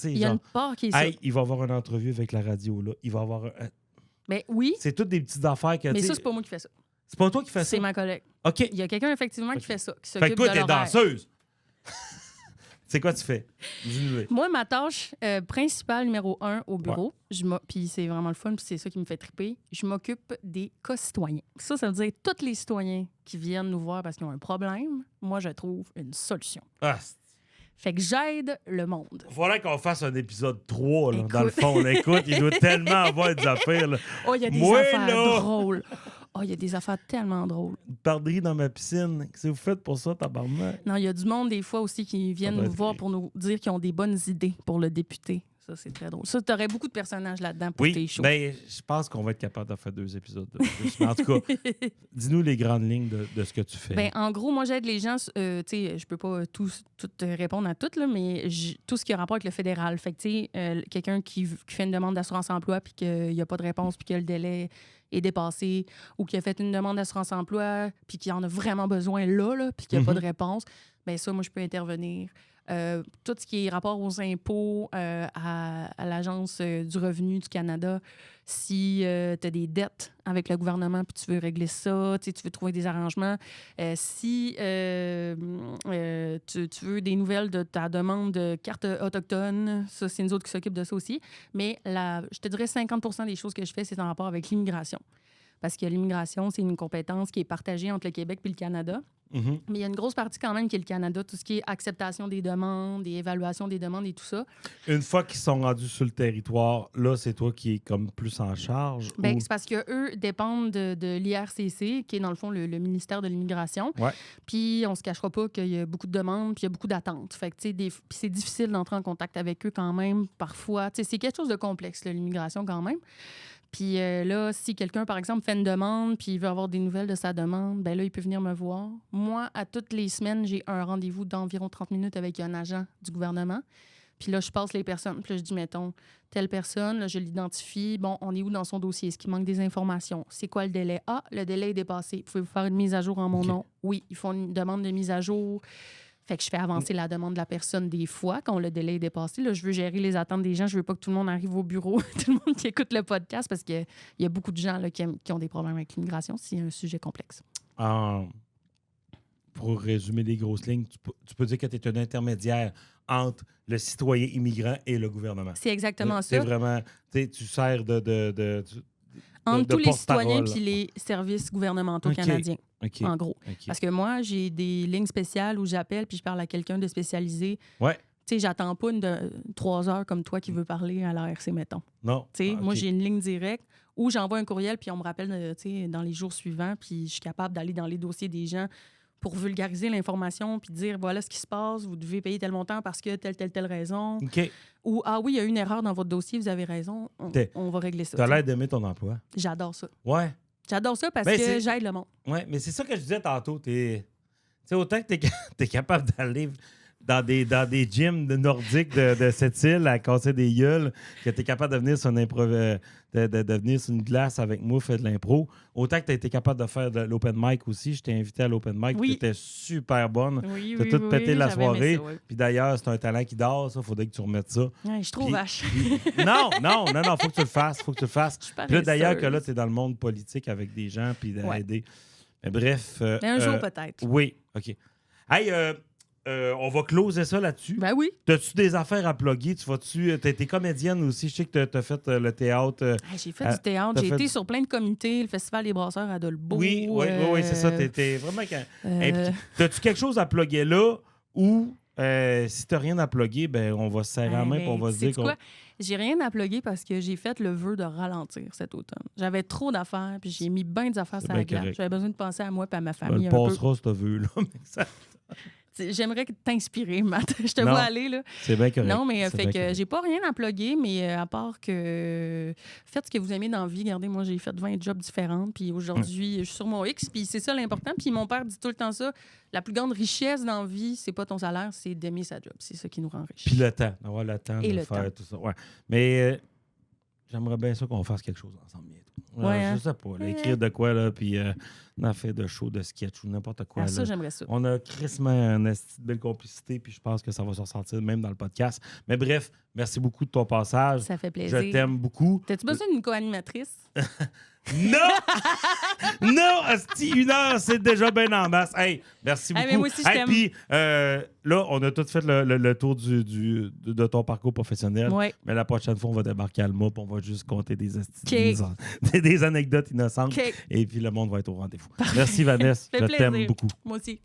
Il y a une part qui est ça. Hey, il va y avoir une entrevue avec la radio, là. Il va y avoir... Ben oui, C'est toutes des petites affaires que... mais tu sais, ça, c'est pas moi qui fais ça. c'est pas toi qui fais ça? C'est ma collègue. OK. Il y a quelqu'un, effectivement, qui fait ça, qui Fait s'occupe que toi, de t'es l'horaire. danseuse. C'est quoi tu fais? Dis-nous. Moi, ma tâche principale numéro 1 au bureau, puis c'est vraiment le fun, puis c'est ça qui me fait triper, je m'occupe des co-citoyens. Ça veut dire tous les citoyens qui viennent nous voir parce qu'ils ont un problème, moi, je trouve une solution. Ah, Fait que j'aide le monde. faudrait qu'on fasse un épisode 3, là, Écoute. dans le fond. Là. Écoute, il doit tellement avoir des affaires. Là. Oh, il y a des Moi, affaires là! drôles. Oh, il y a des affaires tellement drôles. Perdrix dans ma piscine. Qu'est-ce que vous faites pour ça, tabarnak? Non, il y a du monde, des fois, aussi, qui viennent doit nous être voir rire. pour nous dire qu'ils ont des bonnes idées pour le député. Ça, c'est très drôle. Ça, t'aurais beaucoup de personnages là-dedans pour tes Oui, shows. ben, je pense qu'on va être capable de faire 2 épisodes de plus. Mais en tout cas, dis-nous les grandes lignes de ce que tu fais. Ben, en gros, moi, j'aide les gens. Tu sais, je peux pas tout répondre à tout, là, mais tout ce qui a rapport avec le fédéral. Fait que, tu sais, quelqu'un qui fait une demande d'assurance-emploi puis qu'il n'y a pas de réponse puis que le délai est dépassé ou qui a fait une demande d'assurance-emploi puis qui en a vraiment besoin là puis qu'il n'y a pas de réponse, ben ça, moi, je peux intervenir. Tout ce qui est rapport aux impôts à l'Agence du revenu du Canada, si tu as des dettes avec le gouvernement puis tu veux régler ça, tu veux trouver des arrangements, si tu veux des nouvelles de ta demande de carte autochtone, ça, c'est nous autres qui s'occupent de ça aussi. Mais je te dirais 50% des choses que je fais, c'est en rapport avec l'immigration. Parce que l'immigration, c'est une compétence qui est partagée entre le Québec et le Canada. Mhm. Mais il y a une grosse partie quand même qui est le Canada, tout ce qui est acceptation des demandes, et évaluation des demandes et tout ça. Une fois qu'ils sont rendus sur le territoire, là, c'est toi qui es comme plus en charge? Ben, ou- c'est parce qu'eux dépendent de l'IRCC, qui est dans le fond le ministère de l'Immigration. Ouais. Puis on se cachera pas qu'il y a beaucoup de demandes, puis il y a beaucoup d'attentes. Fait que, tu sais, puis c'est difficile d'entrer en contact avec eux quand même, parfois. Tu sais, c'est quelque chose de complexe, là, l'immigration quand même. Puis là, si quelqu'un, par exemple, fait une demande puis il veut avoir des nouvelles de sa demande, ben là, il peut venir me voir. Moi, à toutes les semaines, j'ai un rendez-vous d'environ 30 minutes avec un agent du gouvernement. Puis là, je passe les personnes. Puis là, je dis, mettons, telle personne, là, je l'identifie. Bon, on est où dans son dossier? Est-ce qu'il manque des informations? C'est quoi le délai? Ah, le délai est dépassé. Pouvez-vous faire une mise à jour en mon OK. nom? Oui, ils font une demande de mise à jour. Fait que je fais avancer la demande de la personne des fois quand le délai est dépassé. Là, je veux gérer les attentes des gens. Je veux pas que tout le monde arrive au bureau, tout le monde qui écoute le podcast, parce qu'il y a beaucoup de gens là, qui ont des problèmes avec l'immigration. C'est un sujet complexe. Pour résumer les grosses lignes, tu peux dire que tu es un intermédiaire entre le citoyen immigrant et le gouvernement. C'est exactement C'est ça. vraiment... Tu sers de Entre tous les porte-parole, citoyens là. puis les services gouvernementaux OK. canadiens, OK. en gros. OK. Parce que moi, j'ai des lignes spéciales où j'appelle puis je parle à quelqu'un de spécialisé. Ouais. Tu sais, j'attends pas 3 heures comme toi qui veux parler à l'ARC, mettons. Non. Tu sais, Ah, moi, OK. j'ai une ligne directe où j'envoie un courriel puis on me rappelle tu sais, dans les jours suivants puis je suis capable d'aller dans les dossiers des gens pour vulgariser l'information puis dire voilà ce qui se passe, vous devez payer tel montant parce que telle raison. OK. Ou ah oui, il y a une erreur dans votre dossier, vous avez raison, on va régler ça. Tu as tu sais. l'air d'aimer ton emploi. J'adore ça. Ouais. J'adore ça parce Ben, que c'est- j'aide le monde. Ouais, mais c'est ça que je disais tantôt. Tu sais, autant que tu es capable d'aller dans des gyms nordiques de cette île à casser des gueules, que tu es capable de venir sur de venir sur une glace avec moi, faire de l'impro. Autant que tu as été capable de faire de l'open mic aussi. Je t'ai invité à l'open mic. Oui. Tu étais super bonne. Oui, Tu as tout pété la j'avais aimé soirée. ça, oui. Puis d'ailleurs, c'est un talent qui dort. Ça, faudrait que tu remettes ça. Ouais, je suis trop Puis- vache. Non, faut que tu le fasses. Faut que tu le fasses. Je suis Puis là, d'ailleurs, que paresseuse. là, tu es dans le monde politique avec des gens, puis Ouais. d'aider. Mais bref. Mais un jour, peut-être. Oui, OK. Hey, on va closer ça là-dessus. Ben oui. T'as-tu des affaires à plugger? T'as été comédienne aussi. Je sais que t'as fait le théâtre. J'ai fait du théâtre. t'as J'ai fait été du- sur plein de comités, le Festival des brasseurs à Dolbeau. Oui, c'est ça. T'étais vraiment euh, impliqué. T'as-tu quelque chose à plugger là ou si t'as rien à plugger, ben on va se serrer la main et on va se dire sais-tu qu'on... quoi? J'ai rien à plugger parce que j'ai fait le vœu de ralentir cet automne. J'avais trop d'affaires, puis j'ai mis bien des affaires C'est sur la bien glace. correct. J'avais besoin de penser à moi et à ma Ben, famille le un peu. passera, ce vœu-là. mais ça- J'aimerais t'inspirer, Matt. Je te Non. vois aller, là. C'est bien correct. Non, mais C'est fait bien que correct. j'ai pas rien à plugger, mais à part que faites ce que vous aimez dans la vie. Regardez, moi, j'ai fait 20 jobs différents, puis aujourd'hui, je suis sur mon X, puis c'est ça l'important. Puis mon père dit tout le temps ça, la plus grande richesse dans la vie, c'est pas ton salaire, c'est d'aimer sa job. C'est ça qui nous rend riches. Puis le temps, d'avoir le temps Et de le faire temps. tout ça. Ouais. Mais j'aimerais bien ça qu'on fasse quelque chose ensemble bientôt. Ouais, hein? Je sais pas, là, écrire de quoi, là, puis en faire de show, de sketch ou n'importe quoi. Ah, ça, là. j'aimerais ça. On a crissement une esti de belle complicité, puis je pense que ça va se ressentir même dans le podcast. Mais bref, merci beaucoup de ton passage. Ça fait plaisir. Je t'aime beaucoup. T'as-tu besoin d'une co-animatrice? Non! Non, asti, 1 heure, c'est déjà bien en masse. Hey, merci Ah, beaucoup. mais moi aussi, je t'aime. Puis là, on a tout fait le tour de ton parcours professionnel. Oui. Mais la prochaine fois, on va débarquer à Alma, puis on va juste compter des, OK. des anecdotes innocentes. OK. Et puis le monde va être au rendez-vous. Merci, Vanessa. Ça Je fait t'aime plaisir. beaucoup. Moi aussi.